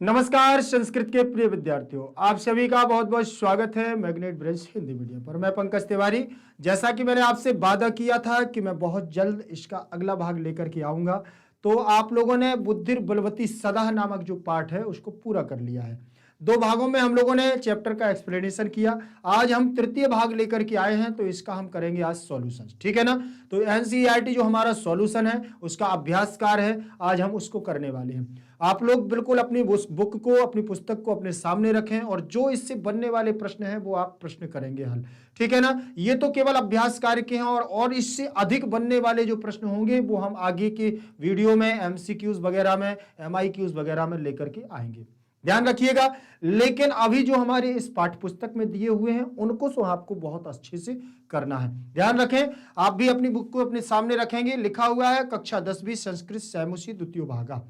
नमस्कार संस्कृत के प्रिय विद्यार्थियों, आप सभी का बहुत बहुत स्वागत है मैग्नेट ब्रेंच हिंदी मीडिया पर। मैं पंकज तिवारी। जैसा कि मैंने आपसे वादा किया था कि मैं बहुत जल्द इसका अगला भाग लेकर के आऊंगा, तो आप लोगों ने बुद्धिर बलवती सदा नामक जो पाठ है उसको पूरा कर लिया है। 2 भागों में हम लोगों ने चैप्टर का एक्सप्लेनेशन किया। आज हम तृतीय भाग लेकर के आए हैं, तो इसका हम करेंगे आज सॉल्यूशन, ठीक है ना। तो एनसीईआरटी जो हमारा सॉल्यूशन है उसका अभ्यासकार है, आज हम उसको करने वाले हैं। आप लोग बिल्कुल अपनी बुक को, अपनी पुस्तक को अपने सामने रखें और जो इससे बनने वाले प्रश्न हैं वो आप प्रश्न करेंगे हल, ठीक है ना। ये तो केवल अभ्यास कार्य के हैं और इससे अधिक बनने वाले जो प्रश्न होंगे वो हम आगे के वीडियो में एमसीक्यूज वगैरह में, एमआईक्यूज वगैरह में लेकर के आएंगे, ध्यान रखिएगा। लेकिन अभी जो हमारे इस पाठ्य पुस्तक में दिए हुए हैं उनको तो आपको बहुत अच्छे से करना है, ध्यान रखें। आप भी अपनी बुक को अपने सामने रखेंगे। लिखा हुआ है कक्षा 10वीं संस्कृत सैमुसी द्वितीय भागा,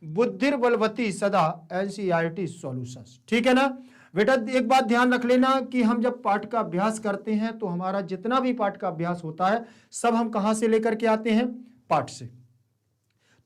बुद्धिर बलवती सदा एनसीईआरटी सॉल्यूशंस, ठीक है ना। बेटा एक बात ध्यान रख लेना कि हम जब पाठ का अभ्यास करते हैं तो हमारा जितना भी पाठ का अभ्यास होता है सब हम कहां से लेकर के आते हैं? पाठ से।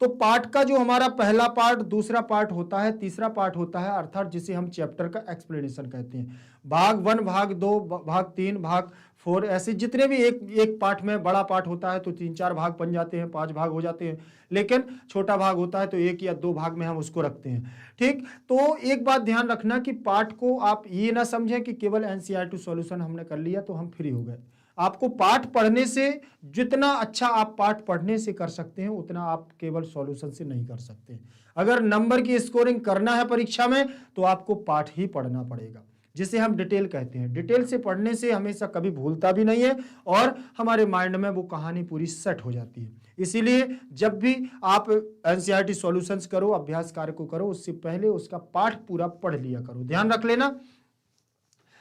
तो पाठ का जो हमारा पहला पार्ट, दूसरा पार्ट होता है, तीसरा पार्ट होता है, अर्थात जिसे हम चैप्टर का एक्सप्लेनेशन कहते हैं। भाग 1, भाग 2, भाग 3, भाग 4, ऐसे जितने भी एक पाठ में बड़ा पाठ होता है तो 3-4 भाग बन जाते हैं, 5 भाग हो जाते हैं। लेकिन छोटा भाग होता है तो 1 या 2 भाग में हम उसको रखते हैं, ठीक। तो एक बात ध्यान रखना कि पाठ को आप ये ना समझें कि केवल एनसीईआरटी सॉल्यूशन हमने कर लिया तो हम फ्री हो गए। आपको पाठ पढ़ने से, जितना अच्छा आप पाठ पढ़ने से कर सकते हैं उतना आप केवल सॉल्यूशन से नहीं कर सकते। अगर नंबर की स्कोरिंग करना है परीक्षा में तो आपको पाठ ही पढ़ना पड़ेगा, जिसे हम डिटेल कहते हैं। डिटेल से पढ़ने से हमेशा कभी भूलता भी नहीं है और हमारे माइंड में वो कहानी पूरी सेट हो जाती है। इसीलिए जब भी आप एनसीईआरटी सॉल्यूशंस करो, अभ्यास कार्य को करो, उससे पहले उसका पाठ पूरा पढ़ लिया करो, ध्यान रख लेना।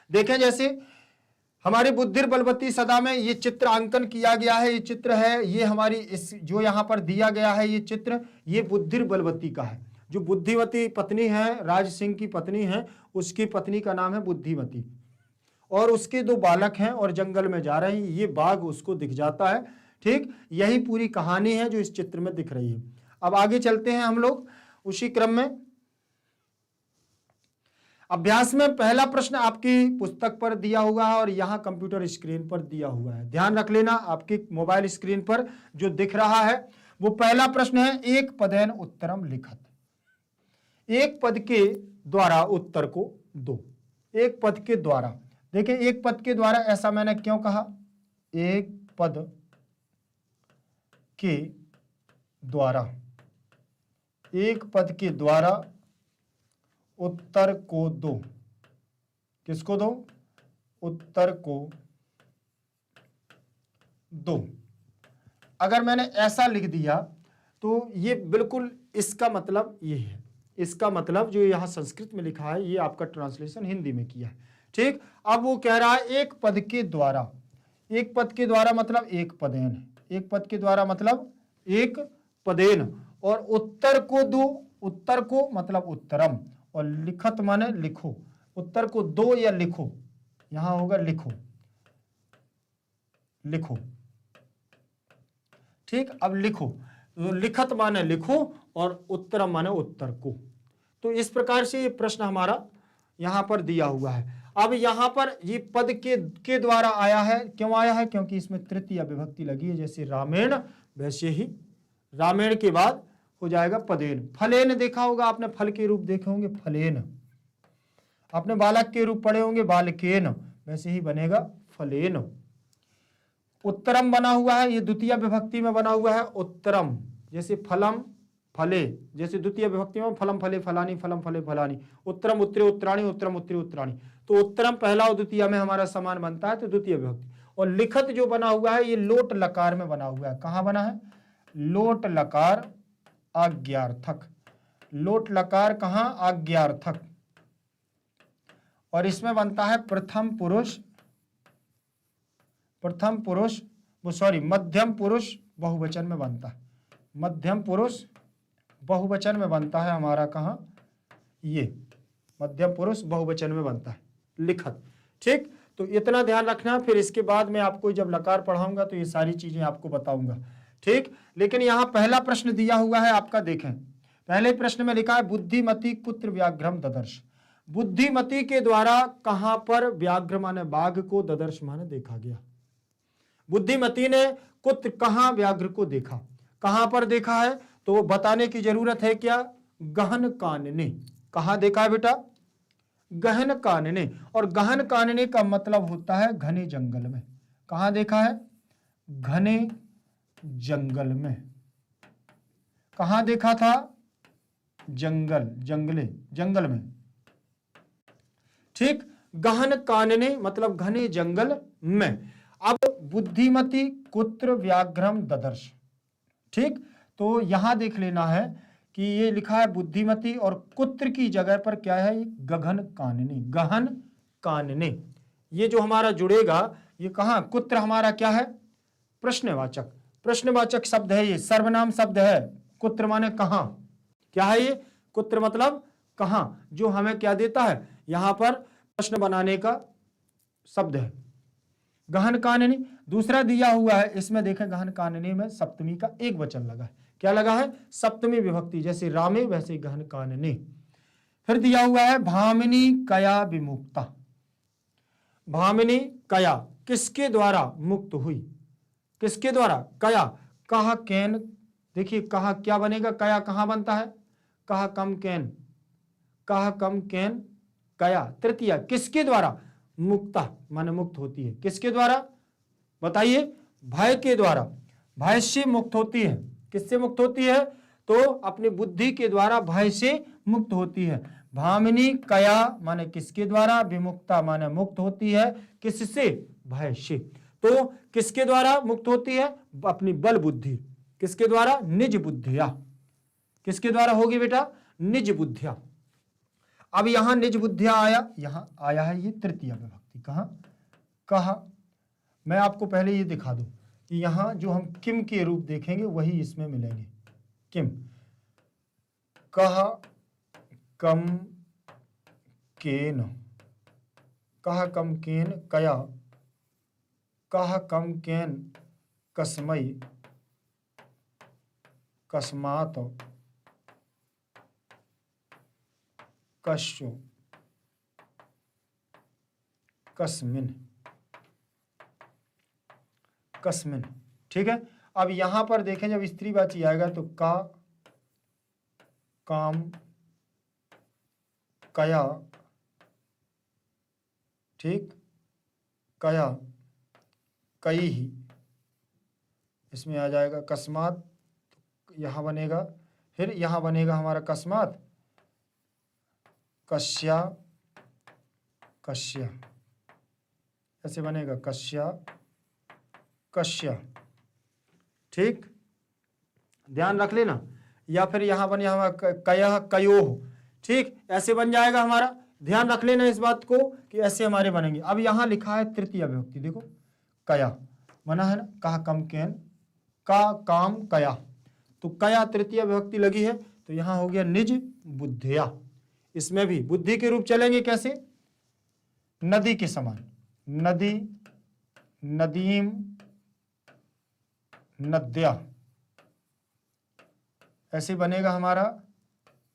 देखें जैसे हमारी बुद्धिर बलवती सदा में ये चित्र अंकन किया गया है। ये चित्र है, ये हमारी इस जो यहां पर दिया गया है ये चित्र, ये बुद्धिर बलवती का है। जो बुद्धिवती पत्नी है, राज सिंह की पत्नी है, उसकी पत्नी का नाम है बुद्धिवती और उसके 2 बालक हैं और जंगल में जा रहे हैं। ये बाघ उसको दिख जाता है, ठीक। यही पूरी कहानी है जो इस चित्र में दिख रही है। अब आगे चलते हैं हम लोग उसी क्रम में। अभ्यास में पहला प्रश्न आपकी पुस्तक पर दिया हुआ है और यहां कंप्यूटर स्क्रीन पर दिया हुआ है, ध्यान रख लेना। आपकी मोबाइल स्क्रीन पर जो दिख रहा है वो पहला प्रश्न है, एक पदेन उत्तरम लिखत। एक पद के द्वारा उत्तर को दो। एक पद के द्वारा, देखिए एक पद के द्वारा ऐसा मैंने क्यों कहा? एक पद के द्वारा, एक पद के द्वारा उत्तर को दो। किसको दो? उत्तर को दो। अगर मैंने ऐसा लिख दिया तो ये बिल्कुल इसका मतलब ये है। इसका मतलब जो यहां संस्कृत में लिखा है ये आपका ट्रांसलेशन हिंदी में किया है, ठीक। अब वो कह रहा है एक पद के द्वारा। एक पद के द्वारा मतलब एक पदेन है। एक पद के द्वारा मतलब एक पदेन और उत्तर को दो। उत्तर को मतलब उत्तरम और लिखत माने लिखो। उत्तर को दो या लिखो, यहां होगा लिखो, लिखो, ठीक। अब लिखो, तो लिखत माने लिखो और उत्तरम माने उत्तर को। तो इस प्रकार से ये प्रश्न हमारा यहां पर दिया हुआ है। अब यहां पर ये पद के द्वारा आया है। क्यों आया है? क्योंकि इसमें तृतीय विभक्ति लगी है। जैसे रामेण, वैसे ही रामेण के बाद हो जाएगा पदेन। फलेन देखा होगा आपने, फल के रूप देखे होंगे फलेन। आपने बालक के रूप पढ़े होंगे बालकेन, वैसे ही बनेगा फलेन। उत्तरम बना हुआ है, ये द्वितीय विभक्ति में बना हुआ है उत्तरम। जैसे फलम फले, जैसे द्वितीय विभक्ति में फलम फले फलानी, फलम फले फलानी। उत्तरम उत्तरे उत्तराणी, उत्तरम उत्तरे उत्तराणी। तो उत्तरम पहला और द्वितीय में हमारा समान बनता है, तो द्वितीय विभक्ति। और लिखत जो बना हुआ है ये लोट लकार में बना हुआ है। कहां बना है? लोट लकार आज्ञार्थक। लोट लकार कहां? आज्ञार्थक। और इसमें बनता है प्रथम पुरुष, प्रथम पुरुष वो सॉरी मध्यम पुरुष बहुवचन में बनता है। मध्यम पुरुष बहुवचन में बनता है हमारा कहां? ये मध्यम पुरुष बहुवचन में बनता है लिखत, ठीक। तो इतना ध्यान रखना। फिर इसके बाद मैं आपको जब लकार पढ़ाऊंगा तो ये सारी चीजें आपको बताऊंगा, ठीक। लेकिन यहां पहला प्रश्न दिया हुआ है आपका, देखें पहले प्रश्न में लिखा है बुद्धिमती कुत्र व्याघ्रम ददर्श। बुद्धिमती के द्वारा कहां पर व्याघ्र माने बाघ को ददर्श माने देखा गया। बुद्धिमती ने कुत्र कहां व्याघ्र को देखा, कहां पर देखा है, तो वो बताने की जरूरत है क्या? गहन कानने। कहां देखा है बेटा? गहन कानने। और गहन कानने का मतलब होता है घने जंगल में। कहां देखा है? घने जंगल में। कहां देखा था? जंगल में। ठीक, गहन कानने मतलब घने जंगल में। अब बुद्धिमती कुत्र व्याघ्रम ददर्श। ठीक, तो यहां देख लेना है कि ये लिखा है बुद्धिमती और कुत्र की जगह पर क्या है? गहन कानने। गहन कानने ये जो हमारा जुड़ेगा ये कहां? कुत्र हमारा क्या है? प्रश्नवाचक। प्रश्नवाचक शब्द है, ये सर्वनाम शब्द है। कुत्र माने कहां। क्या है ये? कुत्र मतलब कहां, जो हमें क्या देता है? यहां पर प्रश्न बनाने का शब्द है। गहन काननी दूसरा दिया हुआ है, इसमें देखें गहन काननी में सप्तमी का एक वचन लगा है। क्या लगा है? सप्तमी विभक्ति, जैसे रामे वैसे गहन काननी। फिर दिया हुआ है भामिनी कया विमुक्ता। भामिनी कया किसके द्वारा मुक्त हुई? किसके द्वारा? कया। कहा कैन। देखिए कहा क्या बनेगा? कया कहां बनता है? कहा कम कैन। कहा कम कैन कया तृतीया किसके द्वारा? मुक्ता माने मुक्त होती है। किसके द्वारा बताइए? भय के द्वारा। भय से मुक्त होती है। किससे मुक्त होती है? तो अपनी बुद्धि के द्वारा भय से मुक्त होती है। भामिनी कया माने किसके द्वारा? विमुक्ता माने मुक्त होती है। किससे? भय से। तो किसके द्वारा मुक्त होती है? अपनी बल बुद्धि। किसके द्वारा? निज बुद्धिया। किसके द्वारा होगी बेटा? निज बुद्धिया। अब यहां निज बुद्धिया आया, यहां आया है ये तृतीय विभक्ति। कहां? कहा। मैं आपको पहले ये दिखा दूं कि यहां जो हम किम के रूप देखेंगे वही इसमें मिलेंगे। किम। कहा कम केन। कहा कम केन कया। कहा कम केन कस्मई कस्मात कश्यो कस्मिन कस्मिन। ठीक है, अब यहां पर देखें जब स्त्रीवाची आएगा तो का काम कया। ठीक, कया कई ही इसमें आ जाएगा। कस्मात यहां बनेगा, फिर यहां बनेगा हमारा कस्मात कश्या। कश्या ऐसे बनेगा कश्या कश्या। ठीक, ध्यान रख लेना। या फिर यहां बने हमारा कया कयोह। ठीक, ऐसे बन जाएगा हमारा। ध्यान रख लेना इस बात को कि ऐसे हमारे बनेंगे। अब यहां लिखा है तृतीय विभक्ति, देखो कया बना है ना। कहा कम कैन का काम कया, तो कया तृतीय विभक्ति लगी है, तो यहां हो गया निज बुद्धिया। इसमें भी बुद्धि के रूप चलेंगे कैसे? नदी के समान। नदी नदीम नद्या ऐसे बनेगा हमारा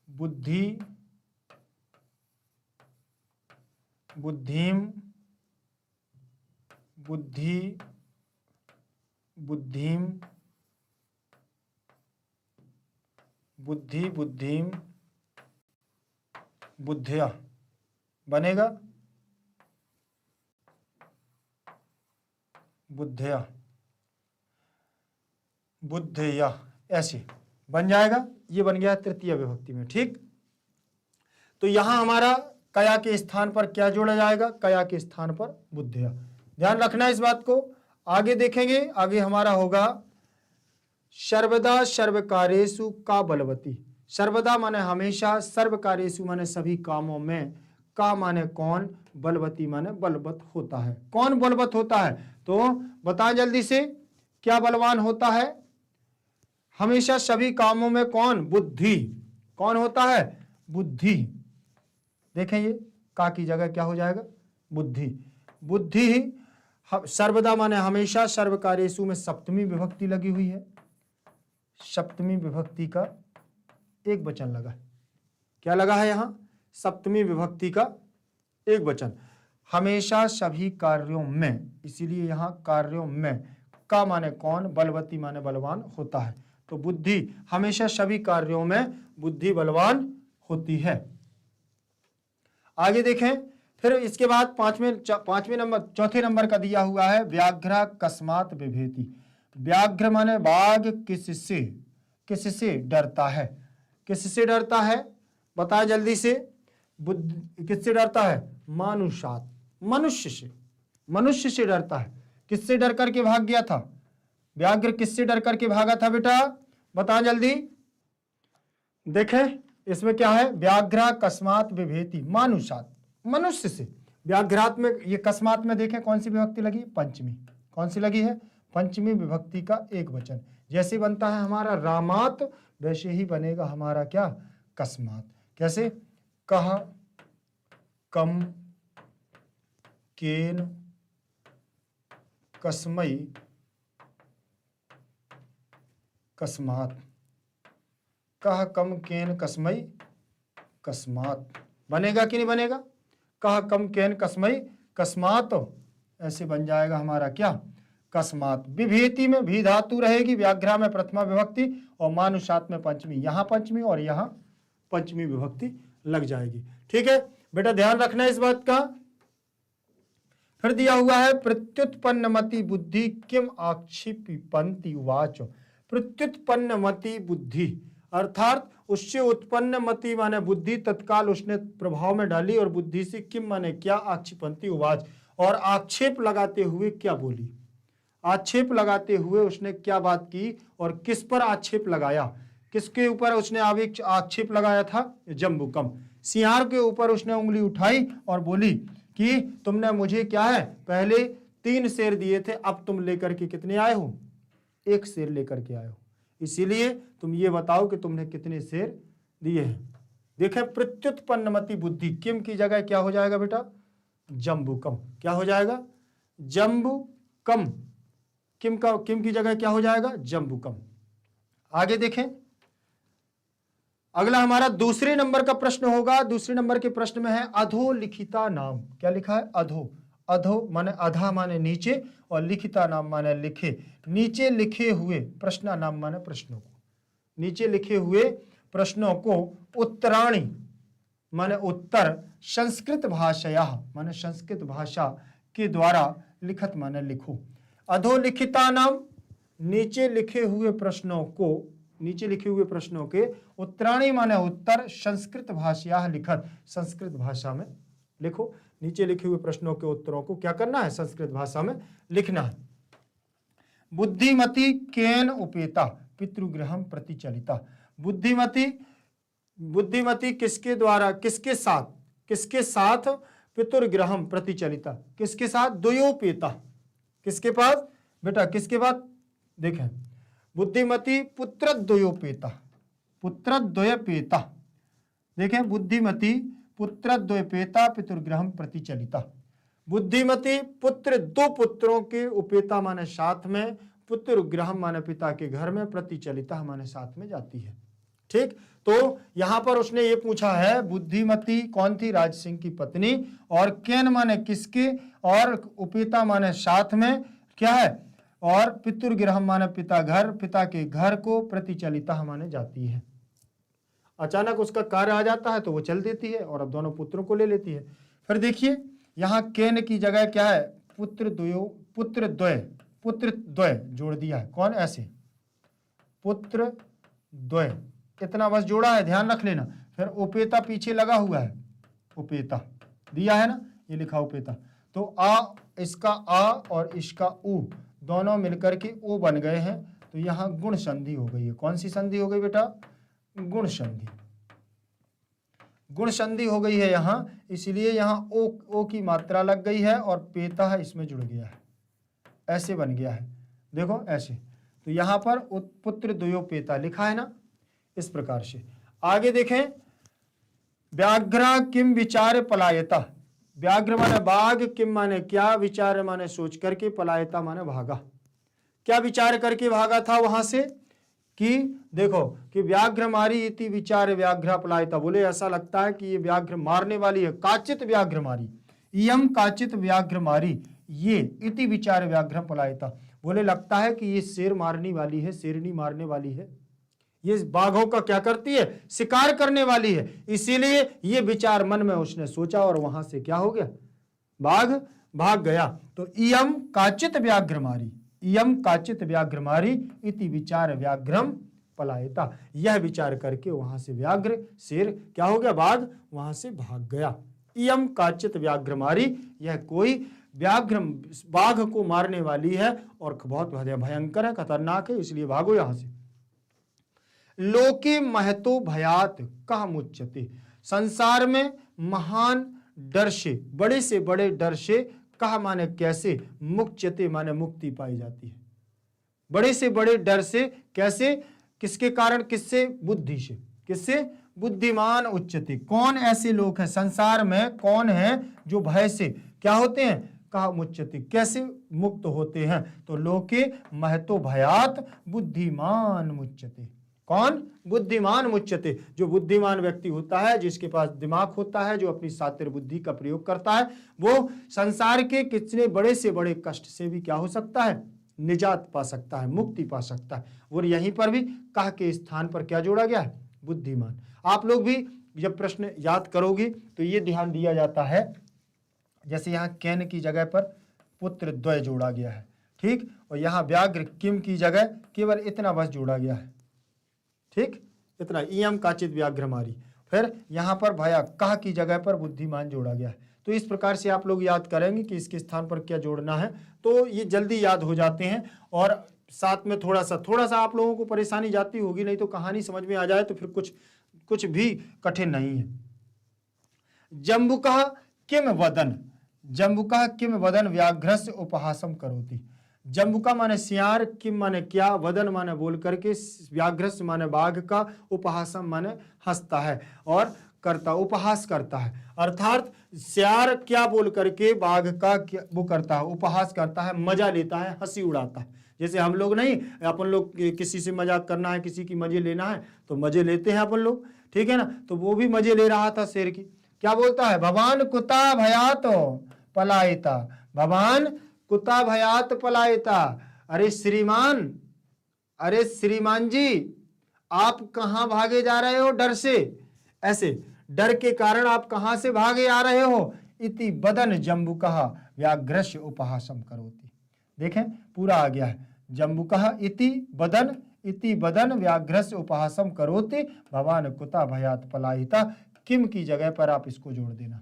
बुद्धि बुद्धिम बुद्धि बुद्धिम बुद्धि बुद्धिम बुद्धिया बनेगा बुद्धिया बुद्धिया, ऐसे बन जाएगा। ये बन गया तृतीय विभक्ति में। ठीक, तो यहां हमारा कया के स्थान पर क्या जोड़ा जाएगा? कया के स्थान पर बुद्धिया। ध्यान रखना इस बात को। आगे देखेंगे, आगे हमारा होगा सर्वदा सर्वकार्येषु का बलवती। सर्वदा माने हमेशा, सर्वकार्येषु माने सभी कामों में, का माने कौन, बलवती माने बलवत होता है। कौन बलवत होता है? तो बताएं जल्दी से, क्या बलवान होता है? हमेशा सभी कामों में कौन? बुद्धि। कौन होता है? बुद्धि। देखें ये का की जगह क्या हो जाएगा? बुद्धि। बुद्धि ही सर्वदा माने हमेशा, सर्वकार्येषु में सप्तमी विभक्ति लगी हुई है। सप्तमी विभक्ति का एक वचन लगा है। क्या लगा है यहाँ? सप्तमी विभक्ति का एक वचन। हमेशा सभी कार्यों में, इसीलिए यहाँ कार्यों में का माने कौन, बलवती माने बलवान होता है। तो बुद्धि, हमेशा सभी कार्यों में बुद्धि बलवान होती है। आगे देखें, फिर इसके बाद चौथे नंबर का दिया हुआ है व्याघ्र कस्मात बिभेति। व्याघ्र माने बाघ किससे डरता है? किससे डरता है बताए जल्दी से। किससे डरता है? मानुषात, मनुष्य से डरता है। किससे डर करके भाग गया था? व्याघ्र किससे डर करके भागा था बेटा? बता जल्दी। देखें इसमें क्या है, व्याघ्र कस्मात बिभेति, मानुषात, मनुष्य से। व्याघ्रात में, ये कस्मात में देखें कौन सी विभक्ति लगी? पंचमी। कौन सी लगी है? पंचमी विभक्ति का एक वचन। जैसे बनता है हमारा रामात, वैसे ही बनेगा हमारा क्या? कस्मात। कैसे? कह, कम, केन, कस्मई, कस्मात। कह, कम, केन, कस्मई, कस्मात। बनेगा कि नहीं बनेगा? कह, कम, केन, कस्मई, कस्मात, ऐसे बन जाएगा हमारा क्या? कस्मात। विभेति में भी धातु रहेगी, व्याघ्रा में प्रथमा विभक्ति और मानुषात में पंचमी। यहाँ पंचमी और यहाँ पंचमी विभक्ति लग जाएगी। ठीक है बेटा, ध्यान रखना इस बात का। फिर दिया हुआ है प्रत्युत्पन्नमति बुद्धि किम आक्षिपन्ति उवाच। प्रत्युत्पन्नमति बुद्धि अर्थात उससे उत्पन्न मति माने बुद्धि, तत्काल उसने प्रभाव में डाली, और बुद्धि से किम माने क्या, आक्षिपन्ति उवाच, और आक्षेप लगाते हुए क्या बोली। आक्षेप लगाते हुए उसने क्या बात की और किस पर आक्षेप लगाया? किसके ऊपर उसने आक्षेप लगाया था? जम्बुकम, सिंहार के ऊपर उसने उंगली उठाई और बोली कि तुमने मुझे क्या है, पहले 3 शेर दिए थे, अब तुम लेकर के कितने आए हो? 1 शेर लेकर के आए हो, इसीलिए तुम ये बताओ कि तुमने कितने शेर दिए हैं। देखें प्रत्युत्पन्नमति बुद्धि, किम की जगह क्या हो जाएगा बेटा? जम्बुकम। क्या हो जाएगा? जम्बुकम। किम की जगह क्या हो जाएगा? जम्बुकम। आगे देखें, अगला हमारा दूसरे नंबर का प्रश्न होगा। दूसरे नंबर के प्रश्न में है अधोलिखिता नाम। क्या लिखा है? अधो। अधो माने अधा माने नीचे, और लिखिता नाम माने लिखे। नीचे लिखे हुए, प्रश्न नाम माने प्रश्नों को, नीचे लिखे हुए प्रश्नों को उत्तराणी माने उत्तर, संस्कृत भाषया माने संस्कृत भाषा के द्वारा, लिखत माने लिखो। अधोलिखिता नाम, नीचे लिखे हुए प्रश्नों को, नीचे लिखे हुए प्रश्नों के उत्तराणी माने उत्तर, संस्कृत भाषया लिखत, संस्कृत भाषा में लिखो। नीचे लिखे हुए प्रश्नों के उत्तरों को क्या करना है? संस्कृत भाषा में लिखना है। बुद्धिमती केन उपेता पितृगृहम प्रतिचलिता। बुद्धिमती किसके द्वारा, किसके साथ पितृगृहम प्रतिचलिता, किसके साथ? द्वयोपेता। किसके पास बेटा? किसके बाद? देखें, बुद्धिमती पुत्रद्वयोपेता, पुत्रद्वयपेता। देखें, बुद्धिमती पुत्रद्वयपेता पितृगृहम प्रतिचलिता। बुद्धिमती पुत्र, 2 पुत्रों के, उपेता माने साथ में, पुत्रगृह माने पिता के घर में, प्रतिचलिता माने साथ में जाती है। ठीक, तो यहां पर उसने ये पूछा है बुद्धिमती कौन थी? राज सिंह की पत्नी, और केन माने किसके, और उपेता माने साथ में, क्या है, और पितृगृह माने पिता घर, पिता के घर को, प्रतिचलिता माने जाती है। अचानक उसका कार्य आ जाता है तो वो चल देती है और अब दोनों पुत्रों को ले लेती है। फिर देखिए यहाँ केन की जगह क्या है? पुत्रद्वय जोड़ दिया है। कौन? ऐसे पुत्रद्वय, इतना बस जोड़ा है, ध्यान रख लेना। फिर उपेता पीछे लगा हुआ है, उपेता दिया है ना, ये लिखा उपेता। तो आ, इसका आ और इसका उ दोनों मिलकर के ओ बन गए हैं, तो यहाँ गुण संधि हो गई है। कौन सी संधि हो गई बेटा? गुण संधि। गुण संधि हो गई है यहाँ, इसलिए यहाँ ओ की मात्रा लग गई है और पेता है इसमें जुड़ गया है, ऐसे बन गया है। देखो ऐसे, तो यहाँ पर पुत्र द्वयोपेता लिखा है ना, इस प्रकार से। आगे देखें, व्याघ्रा किम विचार पलायता। व्याघ्र माने बाघ, किम माने क्या, विचार माने सोच करके, पलायता माने भागा। क्या विचार करके भागा था वहां से? कि देखो कि व्याघ्र मारी इति विचार व्याघ्र पलायिता, बोले ऐसा लगता है कि ये व्याघ्र मारने वाली है, काचित व्याघ्र मारी, इयम काचित व्याघ्र मारी, ये इति विचार व्याघ्र पलायिता, बोले लगता है कि ये शेर मारने वाली है, शेरनी मारने वाली है, ये बाघों का क्या करती है, शिकार करने वाली है, इसीलिए ये विचार मन में उसने सोचा और वहां से क्या हो गया, बाघ भाग गया। तो इयम काचित व्याघ्र मारी, इयम काचित व्याघ्र मारी इति विचार व्याघ्रम पलायिता, यह विचार करके वहां से व्याघ्र शेर क्या हो गया, बाघ वहां से भाग गया। इयम काचित व्याघ्र मारी, यह कोई व्याघ्र बाघ को मारने वाली है और बहुत भयंकर है, खतरनाक है, इसलिए भागो यहां से। लोके महतो भयात कह मुच्यते, संसार में महान डर से, बड़े से बड़े डर से, कहा माने कैसे, मुच्यते माने मुक्ति पाई जाती है, बड़े से बड़े डर से कैसे, किसके कारण, किससे, बुद्धि से, किससे, बुद्धिमान उच्यते, कौन ऐसे लोग हैं संसार में, कौन है जो भय से क्या होते हैं, कहा मुच्यते कैसे मुक्त होते हैं, तो लोके महतो भयात बुद्धिमान मुच्यते, कौन, बुद्धिमान मुच्यते, जो बुद्धिमान व्यक्ति होता है, जिसके पास दिमाग होता है, जो अपनी सातिर बुद्धि का प्रयोग करता है, वो संसार के कितने बड़े से बड़े कष्ट से भी क्या हो सकता है, निजात पा सकता है, मुक्ति पा सकता है। और यहीं पर भी कह के स्थान पर क्या जोड़ा गया है, बुद्धिमान। आप लोग भी जब प्रश्न याद करोगे तो ये ध्यान दिया जाता है, जैसे यहाँ कैन की जगह पर पुत्र द्वय जोड़ा गया है, ठीक, और यहाँ व्याघ्र किम की जगह केवल इतना बस जोड़ा गया है, ठीक, इतना, इयम काचित व्याघ्र मारी, फिर यहाँ पर भया कह की जगह पर बुद्धिमान जोड़ा गया है। तो इस प्रकार से आप लोग याद करेंगे कि इसके स्थान पर क्या जोड़ना है, तो ये जल्दी याद हो जाते हैं। और साथ में थोड़ा सा आप लोगों को परेशानी जाती होगी, नहीं तो कहानी समझ में आ जाए तो फिर कुछ भी कठिन नहीं है। जम्बुकः किम वदन, जम्बुकः किम वदन व्याघ्रस्य उपहासम करोति, जम्बुका माने सियार, किम माने क्या, वदन माने बोल करके, व्याघ्रस्य माने बाघ का, उपहासम माने हंसता है और करता, उपहास करता है, अर्थात सियार क्या बोल करके बाघ का वो करता है, उपहास करता है, मजा लेता है, हंसी उड़ाता है। जैसे हम लोग नहीं, अपन लोग किसी से मजाक करना है, किसी की मजे लेना है तो मजे लेते हैं अपन लोग, ठीक है ना, तो वो भी मजे ले रहा था शेर की, क्या बोलता है, भवान कुता भयात पलायिता, भवान कुता भयात पलायिता, अरे श्रीमान, अरे श्रीमान जी आप कहां भागे जा रहे हो डर से, ऐसे डर के कारण आप कहां से भागे आ रहे हो, इति बदन जम्बुकः व्याघ्रस्य उपहासम करोति, देखें पूरा आ गया है, जम्बुकः इति बदन व्याघ्रस्य उपहासम करोति, भवान कुता भयात पलायिता, किम की जगह पर आप इसको जोड़ देना,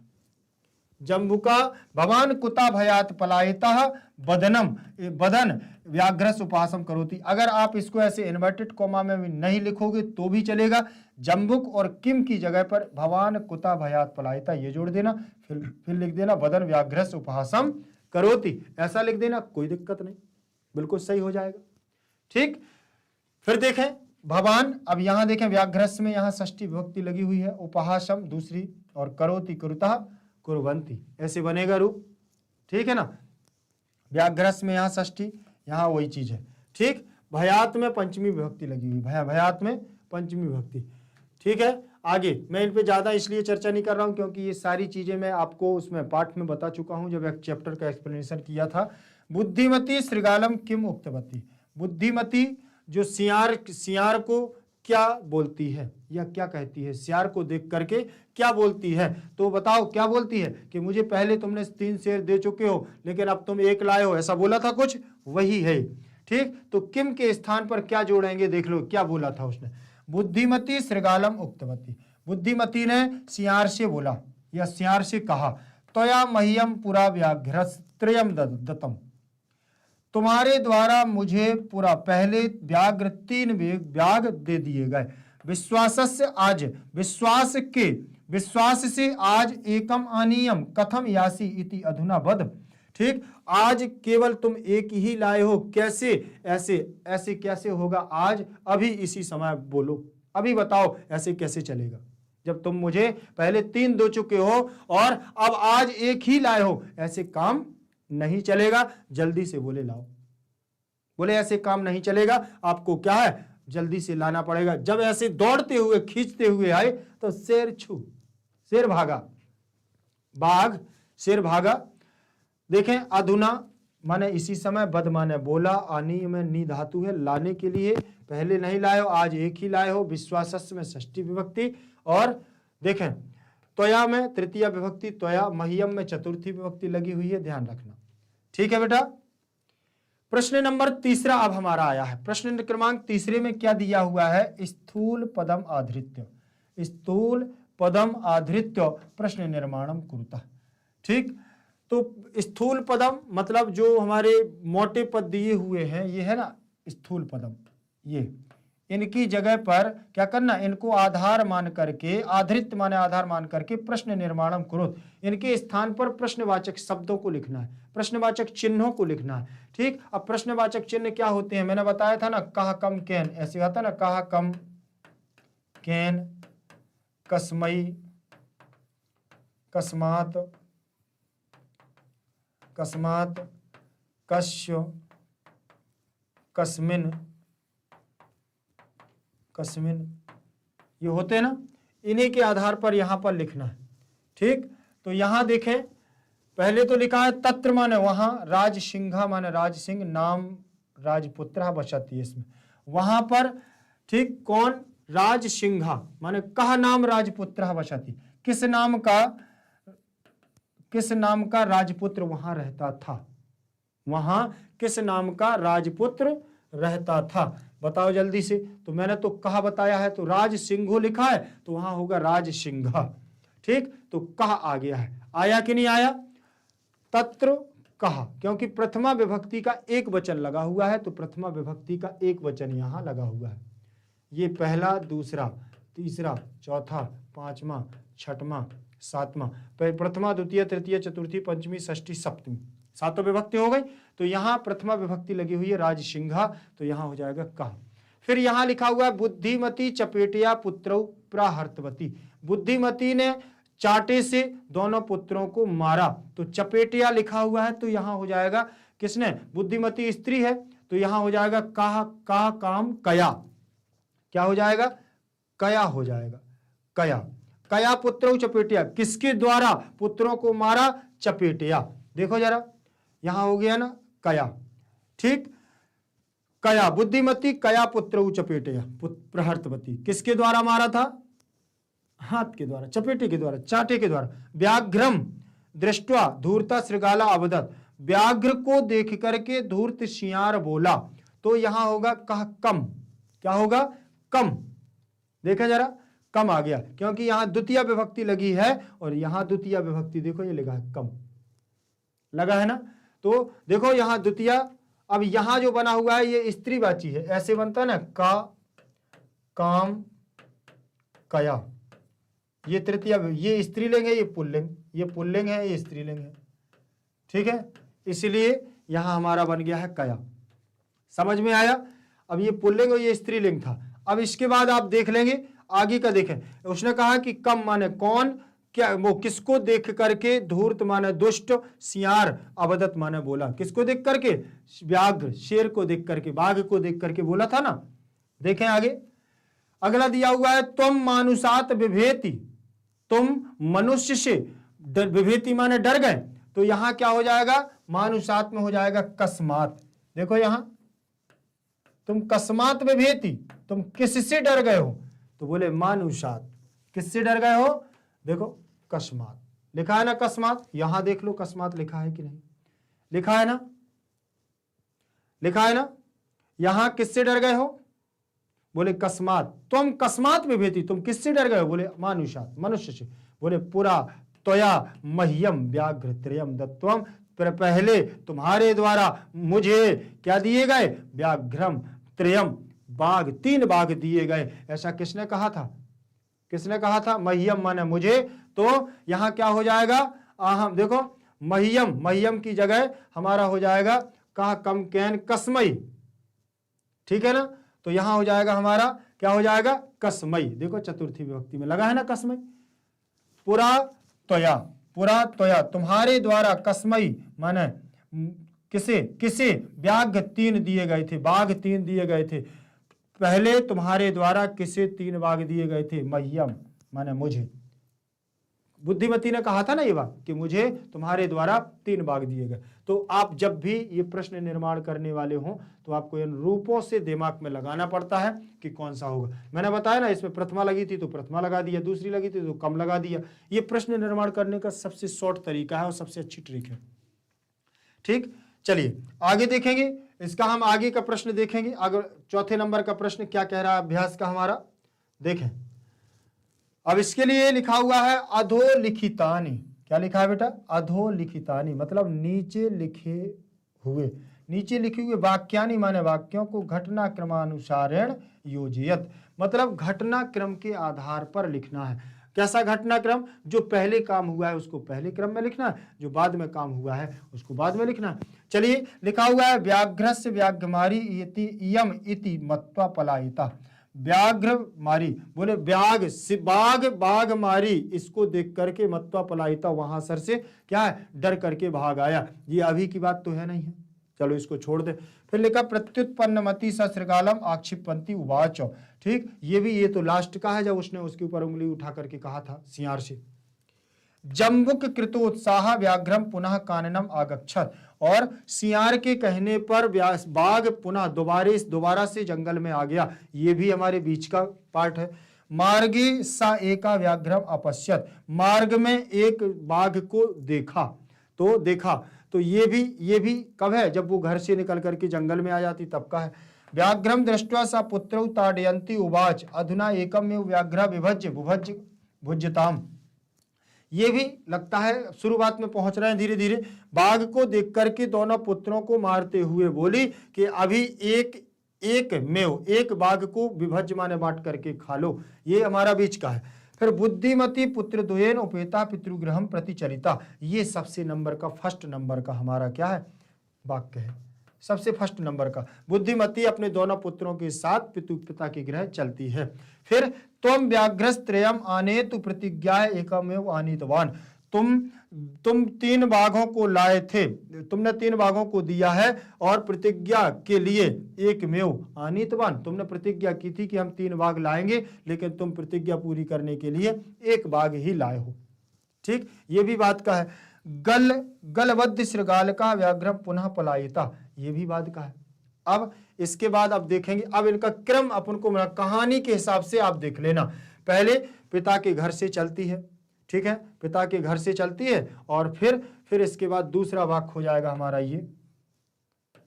जम्बुका भवान कुता भयात पलायितः बदनम, बदन व्याघ्रस्य उपहासम करोति, अगर आप इसको ऐसे इन्वर्टेड कॉमा में नहीं लिखोगे तो भी चलेगा, जम्बुक और किम की जगह पर भवान कुता भयात पलायिता ये जोड़ देना, फिर लिख देना बदन व्याघ्रस्य उपहासम करोति, ऐसा लिख देना, कोई दिक्कत नहीं, बिल्कुल सही हो जाएगा, ठीक। फिर देखें भवान, अब यहां देखें व्याघ्रस्य में यहां षष्ठी विभक्ति लगी हुई है, उपहासम दूसरी, और करोति कुरुतः कुर्वन्ति, ऐसे बनेगा रूप, ठीक है ना, व्याघ्रस्य में यहाँ षष्ठी, यहाँ वही चीज है, ठीक। भयात में पंचमी विभक्ति लगी हुई, भयात में पंचमी विभक्ति, ठीक है। आगे मैं इन पे ज्यादा इसलिए चर्चा नहीं कर रहा हूं क्योंकि ये सारी चीजें मैं आपको उसमें पाठ में बता चुका हूं जब एक चैप्टर का एक्सप्लेनेशन किया था। बुद्धिमती श्रृगालम किम उक्तवती, बुद्धिमती जो सियार को क्या बोलती है या क्या कहती है, सियार को देख करके क्या बोलती है, तो बताओ क्या बोलती है कि मुझे पहले तुमने 3 शेर दे चुके हो लेकिन अब तुम 1 लाए हो, ऐसा बोला था कुछ, वही है, ठीक। तो किम के स्थान पर क्या जोड़ेंगे, देख लो क्या बोला था उसने, बुद्धिमती श्रृगालम उक्तवती, बुद्धिमती ने सियार से बोला या सियार से कहा, त्वया मह्यम पुरा व्याघ्रस्त्रयम दत्तम, तुम्हारे द्वारा मुझे पूरा पहले व्याघ्र 3 व्याघ दे दिए गए, विश्वासस्य आज, विश्वास से आज एकम आनीयम कथम यासी इति अधुना बद, ठीक, आज केवल तुम 1 ही लाए हो, कैसे, ऐसे कैसे होगा आज, अभी इसी समय बोलो, अभी बताओ ऐसे कैसे चलेगा, जब तुम मुझे पहले 3 दे चुके हो और अब आज 1 ही लाए हो, ऐसे काम नहीं चलेगा, जल्दी से बोले लाओ, बोले ऐसे काम नहीं चलेगा, आपको क्या है, जल्दी से लाना पड़ेगा। जब ऐसे दौड़ते हुए खींचते हुए आए तो शेर भागा, बाघ शेर भागा। देखें अधुना माने इसी समय, बद माने बोला, आनी में नी धातु है, लाने के लिए, पहले नहीं लाए हो आज एक ही लाए हो, विश्वासस्य में षष्ठी विभक्ति, और देखें त्वया में तृतीय विभक्ति, त्वया मह्यम में चतुर्थी विभक्ति लगी हुई है, ध्यान रखना। ठीक है बेटा। प्रश्न नंबर तीसरा अब हमारा आया है। प्रश्न क्रमांक तीसरे में क्या दिया हुआ है? स्थूल पदम आधृत्य, स्थूल पदम आधृत्य प्रश्न निर्माणम कुरुतः। ठीक, तो स्थूल पदम मतलब जो हमारे मोटे पद दिए हुए हैं, ये है ना स्थूल पदम, ये इनकी जगह पर क्या करना, इनको आधार मान करके, आधृत्य माने आधार मान करके प्रश्न निर्माणम कुरुत, इनके स्थान पर प्रश्नवाचक शब्दों को लिखना है, प्रश्नवाचक चिन्हों को लिखना है। ठीक, अब प्रश्नवाचक चिन्ह क्या होते हैं? मैंने बताया था ना, कहा कम कैन, ऐसे आता ना, कहा कम कैन, कस्मई, कस्मात, कस्मात, कस्य, कस्मिन, कस्मिन, ये होते हैं ना, इन्हीं के आधार पर यहां पर लिखना है। ठीक, तो यहां देखें पहले तो लिखा है तत्र माने वहां, राज सिंहा माने राज सिंह, नाम राजपुत्र बचती है इसमें, वहां पर। ठीक, कौन? राज सिंहा माने कहा नाम राजपुत्र बचती, किस नाम का राजपुत्र वहां रहता था, वहां किस नाम का राजपुत्र रहता था, बताओ जल्दी से। तो मैंने तो कहा बताया है, तो राज सिंहो लिखा है तो वहां होगा राज सिंहा। ठीक, तो कहा आ गया है, आया कि नहीं आया? तत्र कहा, क्योंकि प्रथमा विभक्ति का एक वचन लगा हुआ है, तो प्रथमा विभक्ति का एक वचन यहां लगा हुआ है। ये पहला, दूसरा, तीसरा, चौथा, पांचवा, छठवां, सातवां, प्रथमा, द्वितीय, तृतीय, चतुर्थी, पंचमी, षष्ठी, सप्तमी, सातों विभक्ति हो गई। तो यहां प्रथमा विभक्ति लगी हुई है राज सिंहा, तो यहां हो जाएगा कहा। फिर यहां लिखा हुआ है बुद्धिमती चपेटिया पुत्रौ प्राहर्तवती, बुद्धिमती ने चाटे से दोनों पुत्रों को मारा, तो चपेटिया लिखा हुआ है, तो यहां हो जाएगा किसने? बुद्धिमती स्त्री है, तो यहां हो जाएगा का काम कया, क्या हो जाएगा? कया हो जाएगा, कया, कया पुत्रों चपेटिया, किसके द्वारा पुत्रों को मारा? चपेटिया। देखो जरा, यहां हो गया ना कया। ठीक, कया, बुद्धिमती कया पुत्रौ चपेटिया प्रहर्तवती, किसके द्वारा मारा था? हाथ के द्वारा, चपेटे के द्वारा, चाटे के द्वारा। व्याघ्रम दृष्टवा धूर्ता श्रृगाला अवदत, व्याघ्र को देख करके धूर्त सियार बोला, तो यहां होगा कह कम, क्या होगा? कम। देखा जरा, कम आ गया, क्योंकि यहां द्वितीय विभक्ति लगी है, और यहां द्वितीय विभक्ति देखो ये लगा है कम, लगा है ना। तो देखो यहां द्वितीय, अब यहां जो बना हुआ है ये स्त्रीवाची है, ऐसे बनता है ना, का काम कया, ये तृतीय, ये स्त्रीलिंग है, ये पुल्लिंग, ये पुल्लिंग है, ये स्त्रीलिंग है। ठीक है, इसलिए यहां हमारा बन गया है कया। समझ में आया? अब ये पुल्लिंग और ये स्त्रीलिंग था। अब इसके बाद आप देख लेंगे आगे का, देखें उसने कहा कि कम माने कौन, क्या वो किसको देख करके, धूर्त माने दुष्ट, सियार अबदत माने बोला, किसको देख करके? व्याघ्र शेर को देख करके, बाघ को देख करके बोला था ना। देखें आगे, अगला दिया हुआ है तुम मानुषात विभेति, तुम मनुष्य से विभेति माने डर गए, तो यहां क्या हो जाएगा? मानुषात में हो जाएगा कस्मात। देखो यहां, तुम कस्मात विभेति, तुम किससे डर गए हो? तो बोले मानुषात, किससे डर गए हो? देखो कस्मात लिखा है ना, कस्मात, यहां देख लो कस्मात लिखा है कि नहीं, लिखा है ना, लिखा है ना। यहां किससे डर गए हो? बोले कस्मात, तुम कस्मात विभेति, तुम किससे डर गए हो? बोले मानुषात, मनुष्य से। बोले पुरा त्वया मह्यम व्याघ्र त्रयम दत्वम, पहले तुम्हारे द्वारा मुझे क्या दिए गए? व्याघ्रम त्रयम, बाघ, 3 बाघ दिए गए। ऐसा किसने कहा था? किसने कहा था? मह्यम माने मुझे, तो यहां क्या हो जाएगा? आहम, देखो मह्यम, मह्यम की जगह हमारा हो जाएगा कहा कम कैन कस्मई। ठीक है ना, तो यहां हो जाएगा हमारा क्या हो जाएगा? कस्मई। देखो चतुर्थी विभक्ति में लगा है ना कस्मई। पुरा त्वया, पुरा त्वया तुम्हारे द्वारा, कस्मई माने किसे, किसे? व्याघ्र 3 दिए गए थे, बाघ 3 दिए गए थे, पहले तुम्हारे द्वारा किसे 3 भाग दिए गए थे? मह्यम माने मुझे। बुद्धिमती ने कहा था ना ये बात कि मुझे तुम्हारे द्वारा 3 भाग दिए गए। तो आप जब भी ये प्रश्न निर्माण करने वाले हों तो आपको इन रूपों से दिमाग में लगाना पड़ता है कि कौन सा होगा। मैंने बताया ना, इसमें प्रथमा लगी थी तो प्रथमा लगा दिया, दूसरी लगी थी तो कम लगा दिया। ये प्रश्न निर्माण करने का सबसे शॉर्ट तरीका है और सबसे अच्छी ट्रिक है। ठीक, चलिए आगे देखेंगे। इसका हम आगे का प्रश्न देखेंगे। अगर चौथे नंबर का प्रश्न क्या कह रहा है अभ्यास का हमारा, देखें। अब इसके लिए लिखा हुआ है अधोलिखितानि। क्या लिखा है बेटा? अधोलिखितानि मतलब नीचे लिखे हुए। नीचे लिखे हुए वाक्यानि माने वाक्यों को घटनाक्रमानुसारेण योजयत मतलब घटनाक्रम के आधार पर लिखना है। कैसा घटनाक्रम? जो पहले काम हुआ है उसको पहले क्रम में लिखना है, जो बाद में काम हुआ है उसको बाद में लिखना है। चलिए, लिखा हुआ है व्याघ्रस्य व्याघ्रमारी इति इयम इति मत्वा पलायिता। व्याघ्र मारी, बोले व्याघ बाघ बाघ मारी, इसको देख करके मत्वा पलायिता, वहां सर से क्या है? डर करके भाग आया। ये अभी की बात तो है नहीं है, चलो इसको छोड़ दे। फिर लिखा प्रत्युत्पन्नमति सश्रगालम आक्षिपंती उवाच। ठीक, ये तो लास्ट का है जब उसने उसके ऊपर उंगली उठा करके कहा था सियार से। जम्बुक कृतोत्साह व्याघ्रम पुनः काननम आगच्छत। और सियार के कहने पर बाघ पुनः दोबारा से जंगल में आ गया। ये भी हमारे बीच का पार्ट है। मार्गे सा एका व्याघ्रम अपश्यत, मार्ग में एक बाघ को देखा। तो ये भी कब है? जब वो घर से निकल करके जंगल में आ जाती तब का है। व्याघ्रम दृष्ट्वा सा पुत्रौ ताडयन्ति उवाच अधुना एकमेव व्याघ्र विभज्य भुज्यताम। ये भी लगता है शुरुआत में पहुंच रहे हैं धीरे धीरे। बाघ को देख करके दोनों पुत्रों को मारते हुए बोली कि अभी एक बाघ को विभज्य माने बांट करके खा लो। ये हमारा बीच का है। फिर बुद्धिमती पुत्र द्वयेन उपेता पितृगृहम प्रतिचरिता। ये सबसे नंबर का फर्स्ट नंबर का हमारा क्या है? वाक्य है। सबसे फर्स्ट नंबर का बुद्धिमती अपने दोनों पुत्रों के साथ पिता के गृह चलती है। फिर त्वं व्याघ्रस्त्रयम् आनेतु प्रतिज्ञाय एकमेव आनीतवान। तुम 3 बाघों को लाए थे, तुमने 3 बाघों को दिया है और प्रतिज्ञा के लिए एकमेव आनीतवान, तुमने प्रतिज्ञा की थी कि हम 3 बाघ लाएंगे, लेकिन तुम प्रतिज्ञा पूरी करने के लिए 1 बाघ ही लाए हो। ठीक, ये भी बात का है। गलवद्य श्रृगाल का व्याघ्र पुनः पलायिता, ये भी बात का है। अब इसके बाद अब देखेंगे, अब इनका क्रम अपन को कहानी के हिसाब से आप देख लेना। पहले पिता के घर से चलती है, ठीक है, पिता के घर से चलती है और फिर इसके बाद दूसरा भाग हो जाएगा हमारा ये,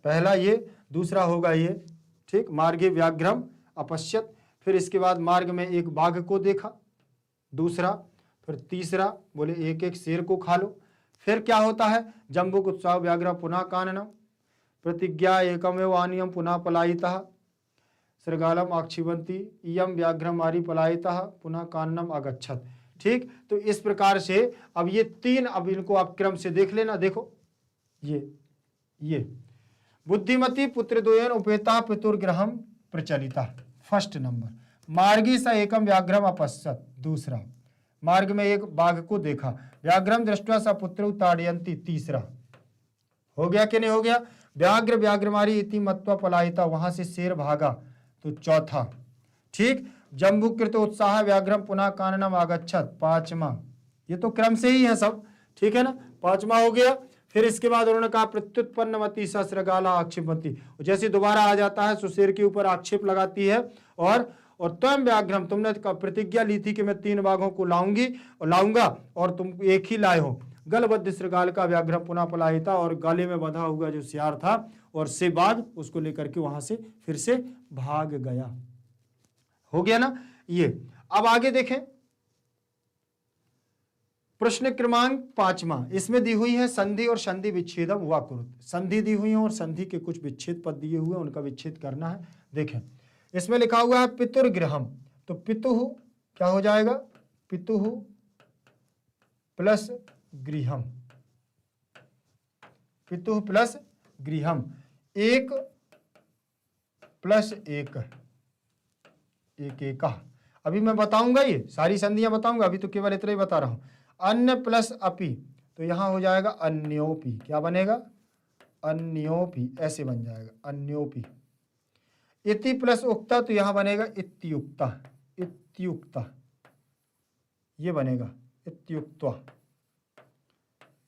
पहला ये, दूसरा होगा ये। ठीक, मार्गे व्याघ्रम अपश्यत, फिर इसके बाद मार्ग में एक बाघ को देखा, दूसरा, फिर तीसरा बोले एक शेर को खा लो। फिर क्या होता है? जम्बुक उत्साह व्याघ्र पुनः काननम प्रतिज्ञा एकमेव आनियम पुनः पलायितः श्रृगालम आक्षिपन्ति इयम व्याघ्रम मारी पलायितः पुनः काननम आगच्छत। ठीक, तो इस प्रकार से अब ये 3, अब इनको आप क्रम से देख लेना। देखो ये बुद्धिमती पुत्र द्वयेन उपेता पितुर्गृहम प्रचलिता, फर्स्ट नंबर। मार्गी स एकम व्याघ्रम अपश्यत, दूसरा। मार्ग में एक बाघ को देखा। व्याघ्रम दृष्ट्वा स पुत्रौ ताडयन्ति, तीसरा। हो गया कि नहीं हो गया? व्याघ्रमारी इति मत्वा पलायिता, वहां से शेर भागा, तो चौथा। ठीक, जम्बुकृत उत्साह व्याघ्रम पुनः काननम आगच्छत, 5वां। ये तो क्रम से ही है सब, ठीक है ना? 5वां हो गया। फिर इसके बाद उन्होंने कहा प्रत्युत्पन्नमति सश्रगाला आक्षेपमति, जैसे दोबारा आ जाता है तो शेर के ऊपर आक्षेप लगाती है। और त्वं व्याघ्रम, तुमने प्रतिज्ञा ली थी कि मैं 3 बाघों को लाऊंगा और तुम एक ही लाए हो। गलबद्ध श्रृगाल का व्याघ्रम पुनः पलायिता, और गले में बंधा हुआ जो सियार था और से बाघ उसको लेकर के वहां से फिर से भाग गया। हो गया ना ये? अब आगे देखें, प्रश्न क्रमांक 5वां, इसमें दी हुई है संधि और संधि विच्छेदम वा कुरुत। संधि दी हुई है और संधि के कुछ विच्छेद पद दिए हुए, उनका विच्छेद करना है। देखें, इसमें लिखा हुआ है पितुर्गृहम, तो पितुः क्या हो जाएगा? पितुः प्लस गृहम, पितुः प्लस गृहम, 1 प्लस 1, एक। अभी मैं बताऊंगा, ये सारी संधियां बताऊंगा, अभी तो केवल इतना ही बता रहा हूं। अन्य प्लस अपि, तो यहां हो जाएगा अन्योपि। क्या बनेगा? अन्योपि, ऐसे बन जाएगा अन्योपि। इति प्लस उक्ता, तो यहां बनेगा इत्युक्ता, इत्युक्ता ये बनेगा, इत्युक्त्वा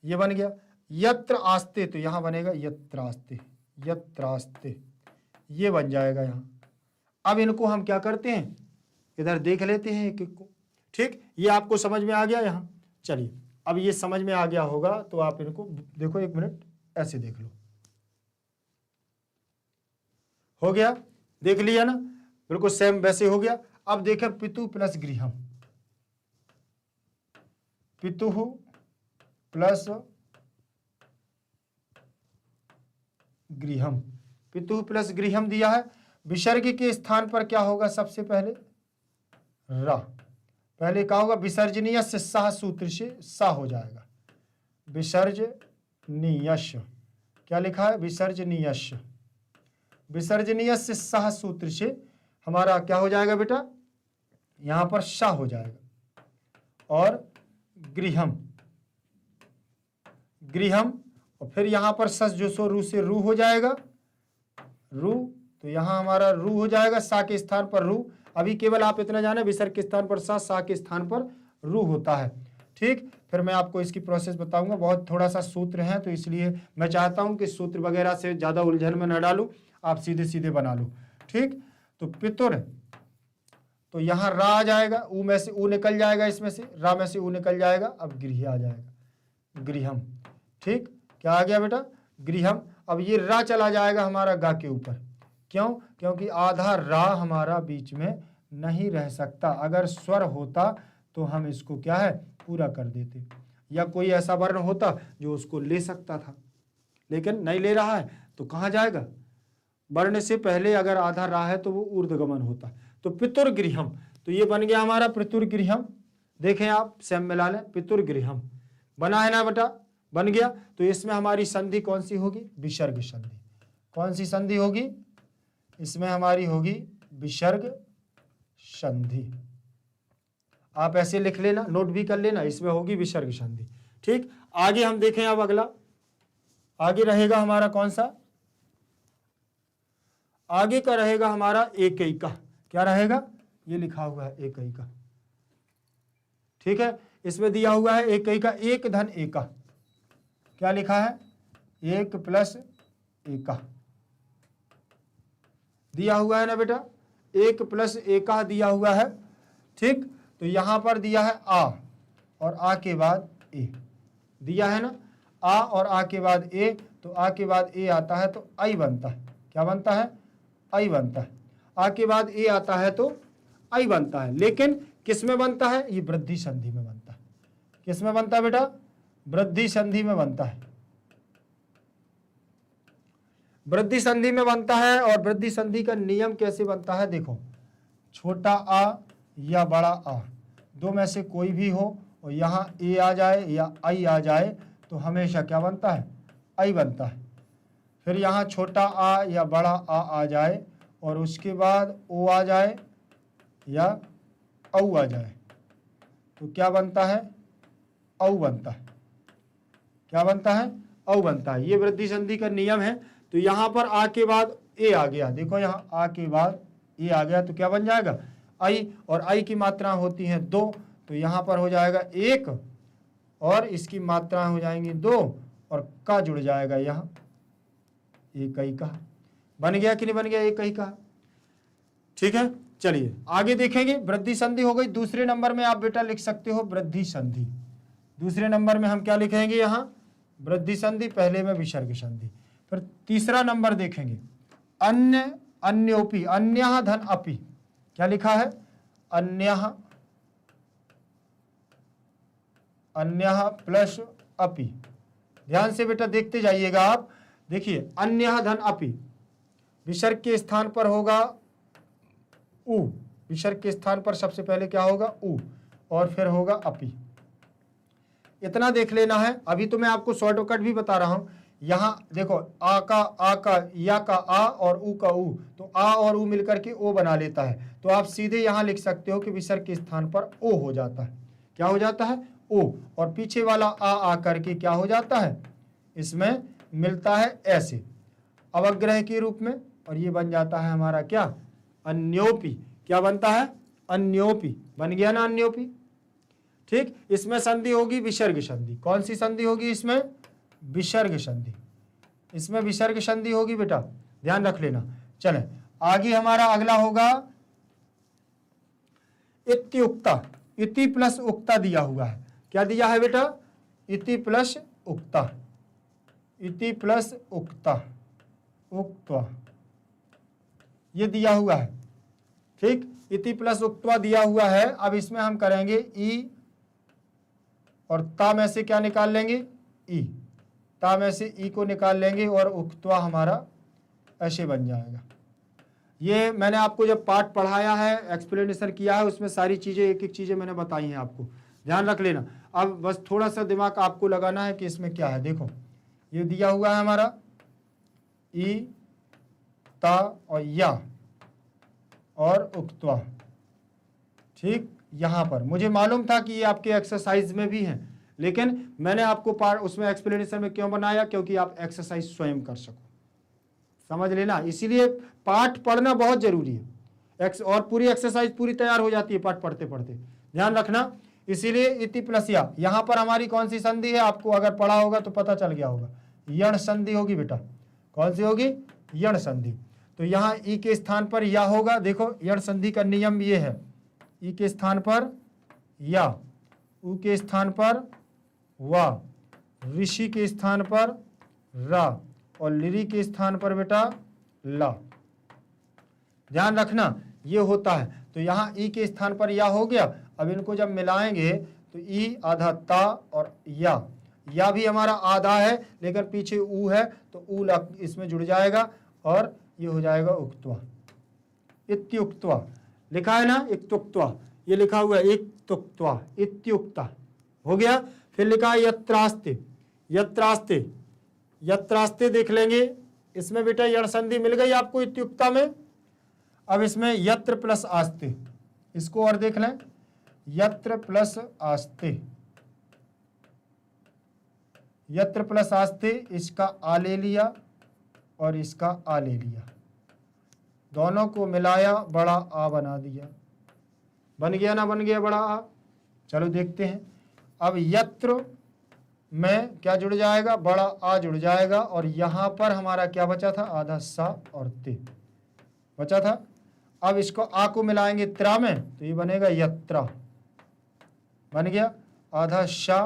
ये बन गया। यत्र आस्ते, तो यहां बनेगा यत्रास्ते, यत्रास्ते ये बन जाएगा यहां। अब इनको हम क्या करते हैं, इधर देख लेते हैं एक एक को। ठीक, ये आपको समझ में आ गया यहां। चलिए, अब ये समझ में आ गया होगा तो आप इनको देखो, 1 मिनट ऐसे देख लो। हो गया, देख लिया ना, बिल्कुल सेम वैसे हो गया। अब देखें पितु प्लस गृहम, पितुः प्लस गृहम, पितुः प्लस गृहम दिया है। विसर्ग के स्थान पर क्या होगा, सबसे पहले रा, पहले क्या होगा, विसर्जनीय से सह सूत्र से सा हो जाएगा, विसर्जनीयश, क्या लिखा है, विसर्जनीयश, विसर्जनीय से सह सूत्र से हमारा क्या हो जाएगा बेटा, यहां पर सा हो जाएगा। और गृहम, गृहम, और फिर यहां पर सस जो सो रू से रू हो जाएगा, रू, तो यहां हमारा रू हो जाएगा, सा के स्थान पर रू। अभी केवल आप इतना जाने, विसर्ग के स्थान पर सा के स्थान पर रू होता है। ठीक, फिर मैं आपको इसकी प्रोसेस बताऊंगा। बहुत थोड़ा सा सूत्र है, तो इसलिए मैं चाहता हूं कि सूत्र वगैरह से ज्यादा उलझन में न डालूं, आप सीधे सीधे बना लो। ठीक, तो पितुर, तो यहां रा आ जाएगा, ऊ में से ऊ निकल जाएगा, इसमें से रा में से ऊ निकल जाएगा, अब गृह आ जाएगा, गृहम। ठीक, क्या आ गया बेटा, गृहम। अब ये रा चला जाएगा हमारा गा के ऊपर, क्यों, क्योंकि आधा रा हमारा बीच में नहीं रह सकता। अगर स्वर होता तो हम इसको क्या है, पूरा कर देते, या कोई ऐसा वर्ण होता जो उसको ले सकता था, लेकिन नहीं ले रहा है, तो कहाँ जाएगा, वर्ण से पहले अगर आधा रा है तो वो ऊर्ध्वगमन होता। तो पितुर गृहम, तो ये बन गया हमारा पितुर गृहम। देखें आप, सेम मिला लें, पितुर गृहम बना है ना बेटा, बन गया। तो इसमें हमारी संधि कौन सी होगी, विसर्ग संधि। कौन सी संधि होगी, इसमें हमारी होगी विसर्ग संधि। आप ऐसे लिख लेना, नोट भी कर लेना, इसमें होगी विसर्ग संधि। ठीक, आगे हम देखें, अब अगला आगे रहेगा हमारा कौन सा, आगे का रहेगा हमारा एकैका। क्या रहेगा, ये लिखा हुआ है एकैका। ठीक है, इसमें दिया हुआ है एकैका, एक धन एका, क्या लिखा है, एक प्लस एका दिया हुआ है ना बेटा, एक प्लस एका दिया हुआ है। ठीक, तो यहां पर दिया है आ, और आ के बाद ए दिया है ना, आ और आ के बाद ए, तो आ के बाद ए आता है तो आई बनता है, क्या बनता है, आई बनता है। आ के बाद ए आता है तो आई बनता है, लेकिन किस में बनता है, ये वृद्धि संधि में बनता है। किस में बनता है बेटा, वृद्धि संधि में बनता है, वृद्धि संधि में बनता है। और वृद्धि संधि का नियम कैसे बनता है, देखो, छोटा आ या बड़ा आ, दो में से कोई भी हो, और यहाँ ए आ जाए या आई आ जाए, तो हमेशा क्या बनता है, आई बनता है। फिर यहाँ छोटा आ या बड़ा आ जाए, और उसके बाद ओ आ जाए या औ आ जाए, तो क्या बनता है, औ बनता है। क्या बनता है, औ बनता है। ये वृद्धि संधि का नियम है। तो यहाँ पर आ के बाद ए आ गया, देखो यहाँ आ के बाद ए आ गया, तो क्या बन जाएगा, आई, और आई की मात्रा होती है 2, तो यहाँ पर हो जाएगा 1, और इसकी मात्रा हो जाएंगी 2, और का जुड़ जाएगा यहाँ, एकैका। बन गया कि नहीं बन गया, एकैका। ठीक है, चलिए आगे देखेंगे। वृद्धि संधि हो गई। दूसरे नंबर में आप बेटा लिख सकते हो वृद्धि संधि। दूसरे नंबर में हम क्या लिखेंगे, यहाँ वृद्धि संधि, पहले में विसर्ग संधि। फिर तीसरा नंबर देखेंगे, अन्य, अन्योपि, अन्यः धन अपि, क्या लिखा है, अन्यः, अन्यः प्लस अपि। ध्यान से बेटा देखते जाइएगा आप। देखिए, अन्यः धन अपि, विसर्ग के स्थान पर होगा उ, विसर्ग के स्थान पर सबसे पहले क्या होगा, उ, और फिर होगा अपि। इतना देख लेना है। अभी तो मैं आपको शॉर्टकट भी बता रहा हूं। यहां देखो, आ का या का आ और उ का उ, तो आ और उ मिलकर के ओ बना लेता है। तो आप सीधे यहां लिख सकते हो कि विसर्ग के स्थान पर ओ हो जाता है। क्या हो जाता है, ओ, और पीछे वाला आ करके क्या हो जाता है, इसमें मिलता है ऐसे, अवग्रह के रूप में, और ये बन जाता है हमारा क्या, अन्योपी। क्या बनता है, अन्योपी। बन गया ना अन्योपी। ठीक, इसमें संधि होगी विसर्ग संधि। कौन सी संधि होगी इसमें, विसर्ग संधि। इसमें विसर्ग संधि होगी बेटा, ध्यान रख लेना। चले आगे हमारा अगला होगा इत्युक्ता। इति प्लस उक्ता दिया हुआ है। क्या दिया है बेटा, इति प्लस उक्ता। इति प्लस उक्ता, उक्त्वा, ये दिया हुआ है। ठीक, इति प्लस उक्त्वा दिया हुआ है। अब इसमें हम करेंगे ई और ता में से क्या निकाल लेंगे, ई। ता में से ई को निकाल लेंगे और उक्त्वा हमारा ऐसे बन जाएगा। ये मैंने आपको जब पाठ पढ़ाया है, एक्सप्लेनेशन किया है, उसमें सारी चीज़ें एक एक चीज़ें मैंने बताई हैं आपको, ध्यान रख लेना। अब बस थोड़ा सा दिमाग आपको लगाना है कि इसमें क्या है। देखो ये दिया हुआ है हमारा ई, ता और या और उक्त्वा। ठीक, यहाँ पर मुझे मालूम था कि ये आपके एक्सरसाइज में भी हैं, लेकिन मैंने आपको उसमें एक्सप्लेनेशन में क्यों बनाया, क्योंकि आप एक्सरसाइज स्वयं कर सको, समझ लेना। इसीलिए पाठ पढ़ना बहुत जरूरी है। और पूरी एक्सरसाइज पूरी तैयार हो जाती है पाठ पढ़ते पढ़ते, ध्यान रखना। इसीलिए इति प्लस या, यहाँ पर हमारी कौन सी संधि है, आपको अगर पढ़ा होगा तो पता चल गया होगा, यण संधि होगी बेटा। कौन सी होगी, यण संधि। तो यहाँ ई के स्थान पर या होगा। देखो यण संधि का नियम ये है, ई के स्थान पर या, उ के स्थान पर वा, ऋषि के स्थान पर रा और लिरी के स्थान पर बेटा ला। ध्यान रखना ये होता है। तो यहाँ ई के स्थान पर या हो गया। अब इनको जब मिलाएंगे तो ई आधा ता और या भी हमारा आधा है, लेकिन पीछे ऊ है तो ऊ इसमें जुड़ जाएगा और ये हो जाएगा उक्त्वा। इत्युक्त्वा लिखा है ना, इत्युक्त्वा, ये लिखा हुआ है इत्युक्त्वा, इत्युक्ता हो गया। फिर लिखा है यत्रास्ते। यत्रास्ते, यत्रास्ते देख लेंगे। इसमें बेटा यण संधि मिल गई आपको इत्युक्ता में। अब इसमें यत्र प्लस आस्ते, इसको और देख लें, यत्र प्लस आस्ते। यत्र प्लस आस्ते, इसका आ ले लिया और इसका आ ले लिया, दोनों को मिलाया, बड़ा आ बना दिया। बन गया ना, बन गया बड़ा आ। चलो देखते हैं। अब यत्र में क्या जुड़ जाएगा, बड़ा आ जुड़ जाएगा और यहां पर हमारा क्या बचा था, आधा सा और ते बचा था। अब इसको आ को मिलाएंगे त्रा में तो ये बनेगा यत्रा, बन गया आधा शा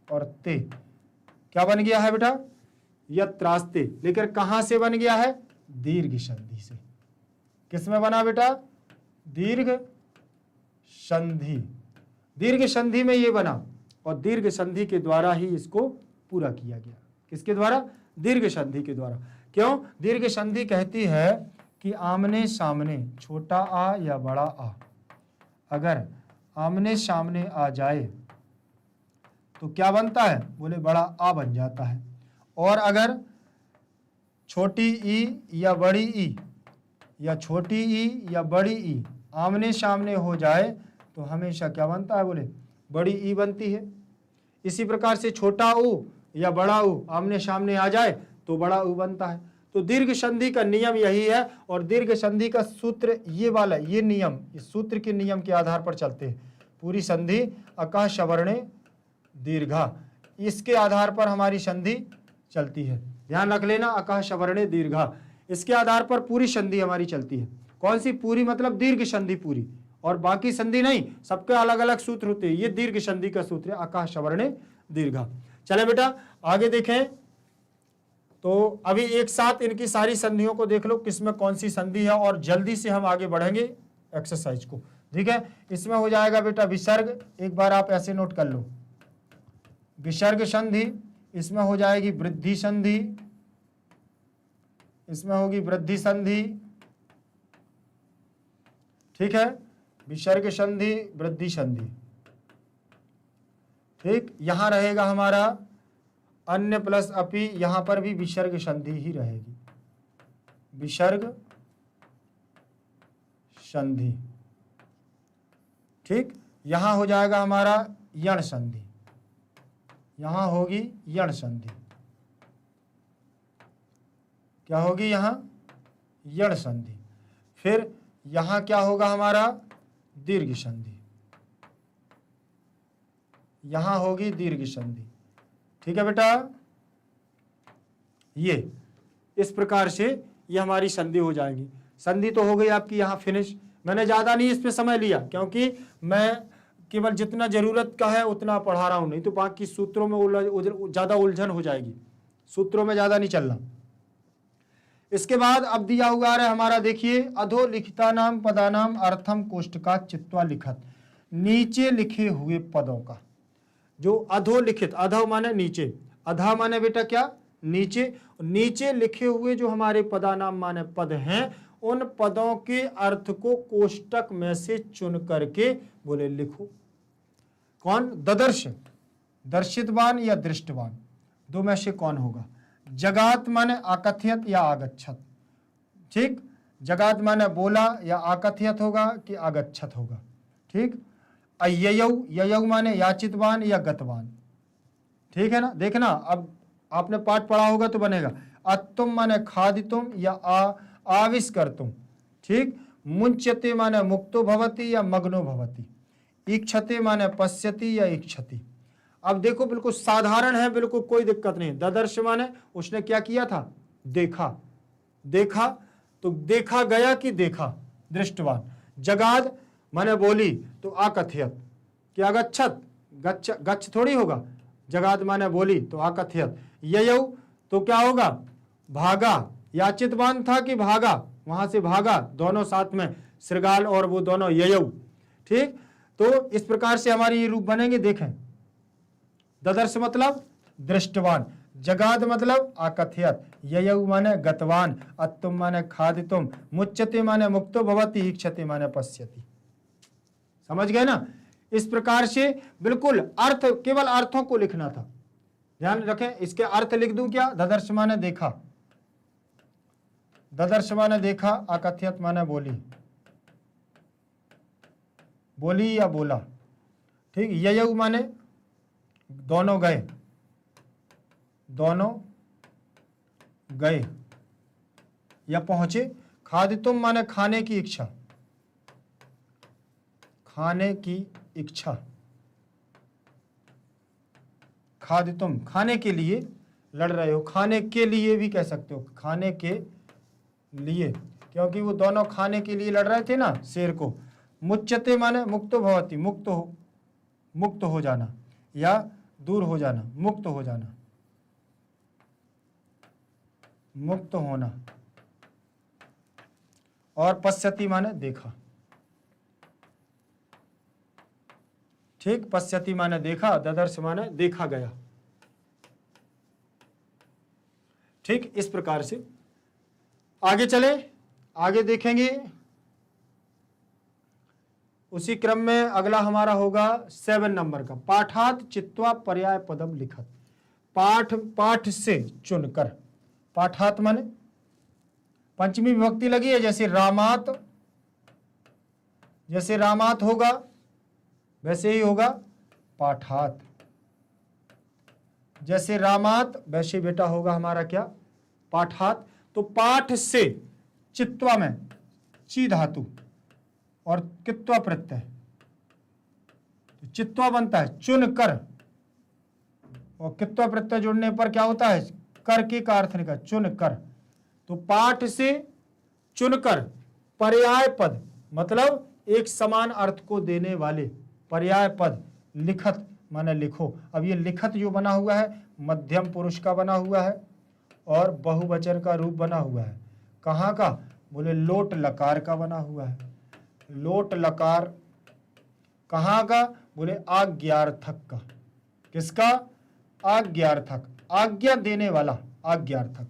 और ते। क्या बन गया है बेटा, यत्रास्ते। लेकिन कहां से बन गया है, दीर्घ संधि से। किसमें बना बेटा, दीर्घ संधि। दीर्घ संधि में ये बना और दीर्घ संधि के द्वारा ही इसको पूरा किया गया। किसके द्वारा, दीर्घ संधि के द्वारा। क्यों, दीर्घ संधि कहती है कि आमने सामने छोटा आ या बड़ा आ अगर आमने सामने आ जाए तो क्या बनता है, बोले बड़ा आ बन जाता है। और अगर छोटी ई या बड़ी ई या छोटी ई या बड़ी ई आमने सामने हो जाए तो हमेशा क्या बनता है, बोले बड़ी ई बनती है। इसी प्रकार से छोटा ऊ या बड़ा ऊ आमने सामने आ जाए तो बड़ा ऊ बनता है। तो दीर्घ संधि का नियम यही है और दीर्घ संधि का सूत्र ये वाला, ये नियम, इस सूत्र के नियम के आधार पर चलते हैं। पूरी संधि अकः सवर्णे दीर्घा, इसके आधार पर हमारी संधि चलती है। ध्यान रख लेना, अकः सवर्णे दीर्घा, इसके आधार पर पूरी संधि हमारी चलती है। कौन सी पूरी, मतलब दीर्घ संधि पूरी, और बाकी संधि नहीं, सबके अलग अलग सूत्र होते हैं। ये दीर्घ संधि का सूत्र है, अकः सवर्णे दीर्घा। चले बेटा आगे देखें। तो अभी एक साथ इनकी सारी संधियों को देख लो, किसमें कौन सी संधि है, और जल्दी से हम आगे बढ़ेंगे एक्सरसाइज को। ठीक है, इसमें हो जाएगा बेटा विसर्ग, एक बार आप ऐसे नोट कर लो, विसर्ग संधि। इसमें हो जाएगी वृद्धि संधि, इसमें होगी वृद्धि संधि। ठीक है, विसर्ग संधि, वृद्धि संधि। ठीक, यहां रहेगा हमारा अन्य प्लस अपि, यहां पर भी विसर्ग संधि ही रहेगी, विसर्ग संधि। ठीक, यहां हो जाएगा हमारा यण संधि, यहां होगी यण संधि। क्या होगी यहां, यण संधि। फिर यहां क्या होगा हमारा, दीर्घ संधि, यहां होगी दीर्घ संधि। ठीक है बेटा, ये इस प्रकार से ये हमारी संधि हो जाएगी। संधि तो हो गई आपकी यहाँ फिनिश। मैंने ज़्यादा नहीं इस पे समय लिया, क्योंकि मैं केवल जितना जरूरत का है उतना पढ़ा रहा हूँ, नहीं तो बाकी सूत्रों में ज़्यादा उलझन हो जाएगी, सूत्रों में ज़्यादा नहीं चलना। इसके बाद अब दिया हुआ है हमारा, देखिए, अधोलिखिता नाम पदानाम अर्थम कोष्टकात चित्वा लिखत। नीचे लिखे हुए पदों का जो अधोलिखित, अधो माने नीचे, अधा माने बेटा क्या, नीचे, नीचे लिखे हुए जो हमारे पदानाम माने पद हैं, उन पदों के अर्थ को कोष्टक में से चुन करके बोले लिखो। कौन, ददर्श, दर्शितवान या दृष्टवान, दो में से कौन होगा। जगात माने आकथयत या आगच्छत। ठीक, जगात माने बोला या आकथयत होगा कि आगच्छत होगा। ठीक, अययौ, ययौ माने याचितवान या गतवान। ठीक है ना, देखना अब आपने पाठ पढ़ा होगा तो बनेगा। अत्तुम माने खादितुम या आविष्कर्तुम। ठीक, मुंच्यते माने मुक्तो भवति या मग्नो भवति। इक्षते माने पश्यति या इक्षति। अब देखो बिल्कुल साधारण है, बिल्कुल कोई दिक्कत नहीं। ददर्श माने उसने क्या किया था, देखा, देखा तो देखा गया कि देखा, दृष्टवान। जगाद माने बोली तो आकथयत, क्या गच्छत, गच्छ थोड़ी होगा, जगाद माने बोली तो आकथयत। ययौ तो क्या होगा, भागा, याचितवान था कि भागा, वहां से भागा, दोनों साथ में, श्रृगाल और वो दोनों ययौ। ठीक, तो इस प्रकार से हमारी ये रूप बनेंगे। देखें, ददर्श मतलब दृष्टवान, जगाद मतलब आकथयत, ययौ माने गतवान, अत्तुम माने खादितुम, मुच्यते माने मुक्तो भवति, इक्षते माने पश्यति। समझ गए ना। इस प्रकार से बिल्कुल अर्थ, केवल अर्थों को लिखना था, ध्यान रखें। इसके अर्थ लिख दूं क्या, ददर्श माने देखा, ददर्श माने देखा, आकथयत माने बोली, बोली या बोला। ठीक, ययौ माने दोनों गए, दोनों गए या पहुंचे। खादितुम माने खाने की इच्छा, खाने की इच्छा, खादितुम खाने के लिए लड़ रहे हो, खाने के लिए भी कह सकते हो, खाने के लिए, क्योंकि वो दोनों खाने के लिए लड़ रहे थे ना शेर को। मुच्यते माने मुक्तो भवति, मुक्त हो जाना या दूर हो जाना, मुक्त हो जाना, मुक्त होना। और पश्यति माने देखा। ठीक, पश्यति माने देखा, ददर्श माने देखा गया। ठीक, इस प्रकार से आगे चले, आगे देखेंगे। उसी क्रम में अगला हमारा होगा 7 नंबर का, पाठात चित्वा पर्याय पदम लिखत। पाठ से चुनकर, पाठात माने पंचमी विभक्ति लगी है, जैसे रामात, जैसे रामात होगा वैसे ही होगा पाठात, जैसे रामात वैसे बेटा होगा हमारा क्या, पाठात। तो पाठ से, चित्वा में ची धातु और कित्वा प्रत्यय, तो चित्वा बनता है चुनकर, और कित्वा प्रत्यय जुड़ने पर क्या होता है, करके का अर्थ निकल, चुनकर। तो पाठ से चुनकर पर्याय पद, मतलब एक समान अर्थ को देने वाले पर्याय पद, लिखत माने लिखो। अब ये लिखत जो बना हुआ है मध्यम पुरुष का बना हुआ है और बहुवचन का रूप बना हुआ है। कहाँ का, बोले लोट लकार का बना हुआ है। लोट लकार कहाँ का, बोले आज्ञार्थक का। किसका, आज्ञार्थक, आज्ञा देने वाला, आज्ञार्थक।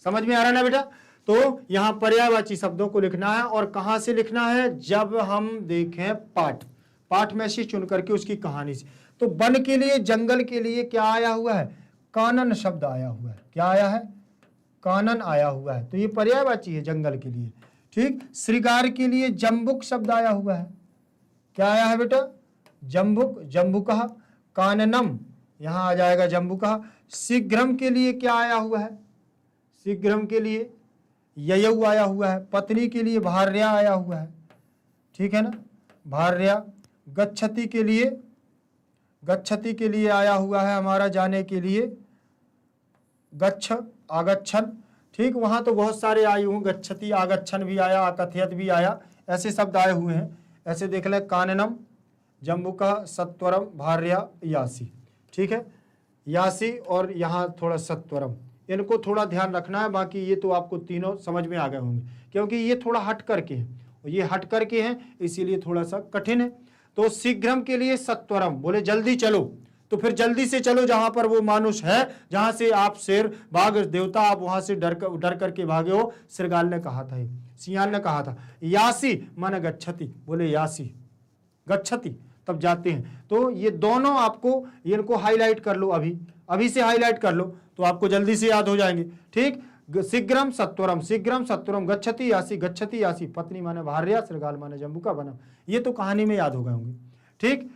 समझ में आ रहा है ना बेटा। तो यहां पर्यायवाची शब्दों को लिखना है, और कहां से लिखना है, जब हम देखें पाठ, पाठ में से चुन करके उसकी कहानी से। तो वन के लिए, जंगल के लिए क्या आया हुआ है, कानन शब्द आया हुआ है। क्या आया है, कानन आया हुआ है, तो ये पर्यायवाची है जंगल के लिए। ठीक, श्रृंगार के लिए जम्बुक शब्द आया हुआ है। क्या आया है बेटा, जम्बुक, जम्बुकः। काननम यहां आ जाएगा जम्बुकः। शीघ्रम के लिए क्या आया हुआ है, शीघ्रम के लिए ययऊ आया हुआ है, पत्नी के लिए भार्या आया हुआ है, ठीक है ना, भार्या। गच्छति के लिए आया हुआ है हमारा जाने के लिए, गच्छ, आगच्छन, ठीक। वहां तो बहुत सारे आए हुए, गच्छति, आगच्छन भी आया, आकथयत भी आया, ऐसे शब्द आए हुए हैं। ऐसे देख लें, काननम, जम्बुका, सत्वरम, भार्या, यासी, ठीक है, यासी और यहाँ थोड़ा सत्वरम, इनको थोड़ा ध्यान रखना है। बाकी ये तो आपको तीनों समझ में आ गए होंगे, क्योंकि ये थोड़ा हट करके हैं, ये हट करके हैं, इसीलिए थोड़ा सा कठिन है। तो शीघ्रम के लिए सत्वरम, बोले जल्दी चलो, तो फिर जल्दी से चलो जहां पर वो मानुष है, जहां से आप शेर, बाघ, देवता, आप वहां से डर करके भागे हो, श्रृगाल ने कहा था, सियाल ने कहा था। यासी माने गच्छति, बोले यासी, गच्छति, तब जाते हैं। तो ये दोनों आपको, इनको हाईलाइट कर लो, अभी से हाईलाइट कर लो, तो आपको जल्दी से याद हो जाएंगे, ठीक। शीघ्रम सत्वरम, गच्छति यासी, पत्नी माने भार्या, श्रृगाल माने जम्बुका वनम, ये तो कहानी में याद हो गए होंगे, ठीक।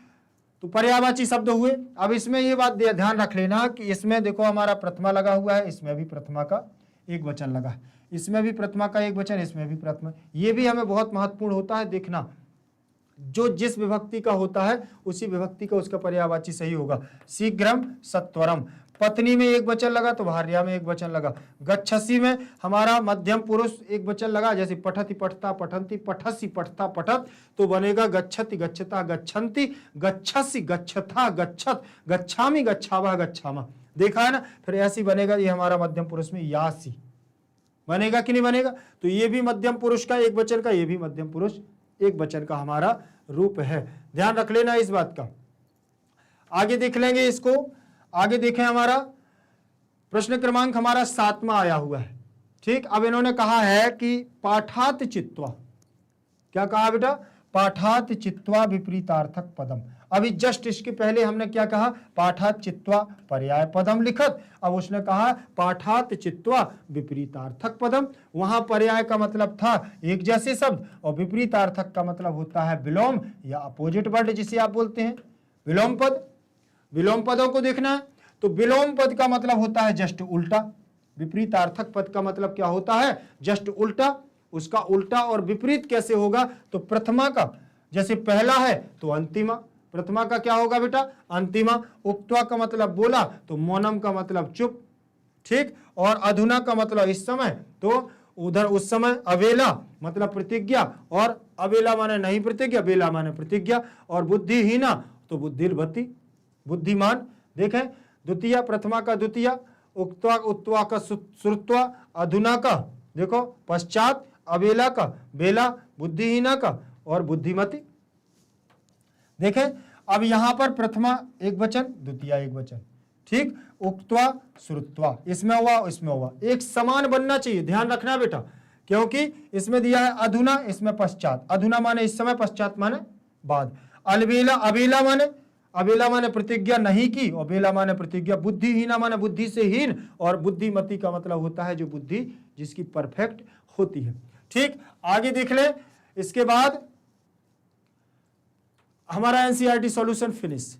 तो पर्यायवाची शब्द हुए। अब इसमें ये बात ध्यान रख लेना कि इसमें देखो हमारा प्रथमा लगा हुआ है, इसमें भी प्रथमा का एक वचन लगा है, इसमें भी प्रथमा का एक वचन, इसमें भी प्रथमा। ये भी हमें बहुत महत्वपूर्ण होता है देखना, जो जिस विभक्ति का होता है उसी विभक्ति का उसका पर्यायवाची सही होगा। शीघ्रम सत्वरम, पत्नी में एक वचन लगा तो भार्या में एक वचन लगा। गच्छसि में हमारा मध्यम पुरुष एक वचन लगा, जैसे पठति, पठता, पठंती, पठसी, पठता, पठत, तो बनेगा गच्छति, गच्छता, गच्छन्ति, गच्छसि, गच्छथा, गच्छत, गच्छामि, गच्छावः, गच्छामः, देखा है ना। फिर ऐसी बनेगा, ये हमारा मध्यम पुरुष में यासी बनेगा कि नहीं बनेगा। तो ये भी मध्यम पुरुष का एक वचन का, ये भी मध्यम पुरुष एक वचन का हमारा रूप है, ध्यान रख लेना इस बात का। आगे देख लेंगे इसको, आगे देखें, हमारा प्रश्न क्रमांक हमारा 7वां आया हुआ है, ठीक। अब इन्होंने कहा है कि पाठात चित्वा, क्या कहा बेटा, पाठात चित्वा विपरीतार्थक पदम। अभी जस्ट इसके पहले हमने क्या कहा, पाठात चित्वा पर्याय पदम लिखत, अब उसने कहा पाठात चित्वा विपरीतार्थक पदम। वहां पर्याय का मतलब था एक जैसे शब्द, और विपरीतार्थक का मतलब होता है विलोम या अपोजिट वर्ड, जिसे आप बोलते हैं विलोम पद। विलोम पदों को देखना है, तो विलोम पद का मतलब होता है जस्ट उल्टा, विपरीतार्थक पद का मतलब क्या होता है, जस्ट उल्टा। उसका उल्टा और विपरीत कैसे होगा, तो प्रथमा का जैसे पहला है तो अंतिमा, प्रथमा का क्या होगा बेटा, अंतिमा। उक्त्वा का मतलब बोला, तो मौनम का मतलब चुप, ठीक। और अधुना का मतलब इस समय, तो उधर उस समय। अवेला मतलब प्रतिज्ञा, और अवेला माने नहीं प्रतिज्ञा, बेला माने प्रतिज्ञा। और बुद्धिहीना तो बुद्धिर्भति, बुद्धिमान। देखें, द्वितीय, प्रथमा का द्वितीय, उक्त्वा, उत्वा का श्रुत्वा, अधुना का देखो पश्चात, अवेला का बेला, बुद्धिहीना का और बुद्धिमती। देखें, अब यहां पर प्रथमा एक वचन, द्वितीय एक वचन, ठीक। उक्त्वा, श्रुत्वा, इसमें हुआ, इसमें हुआ, एक समान बनना चाहिए, ध्यान रखना बेटा, क्योंकि इसमें दिया है अधुना, इसमें पश्चात। अधुना माने इस समय, पश्चात माने बाद। अलबेला, अबेला माने प्रतिज्ञा नहीं की, और बेला माने प्रतिज्ञा। बुद्धिहीना माने बुद्धि से हीन, और बुद्धिमती का मतलब होता है जो बुद्धि जिसकी परफेक्ट होती है, ठीक। आगे देख ले, इसके बाद हमारा एनसीईआरटी सॉल्यूशन फिनिश।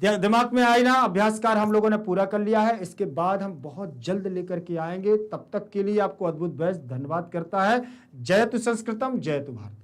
दिमाग में आए ना, अभ्यासकार हम लोगों ने पूरा कर लिया है। इसके बाद हम बहुत जल्द लेकर के आएंगे, तब तक के लिए आपको अद्भुत बेस्ट धन्यवाद करता है। जयतु संस्कृतम, जयतु भारत।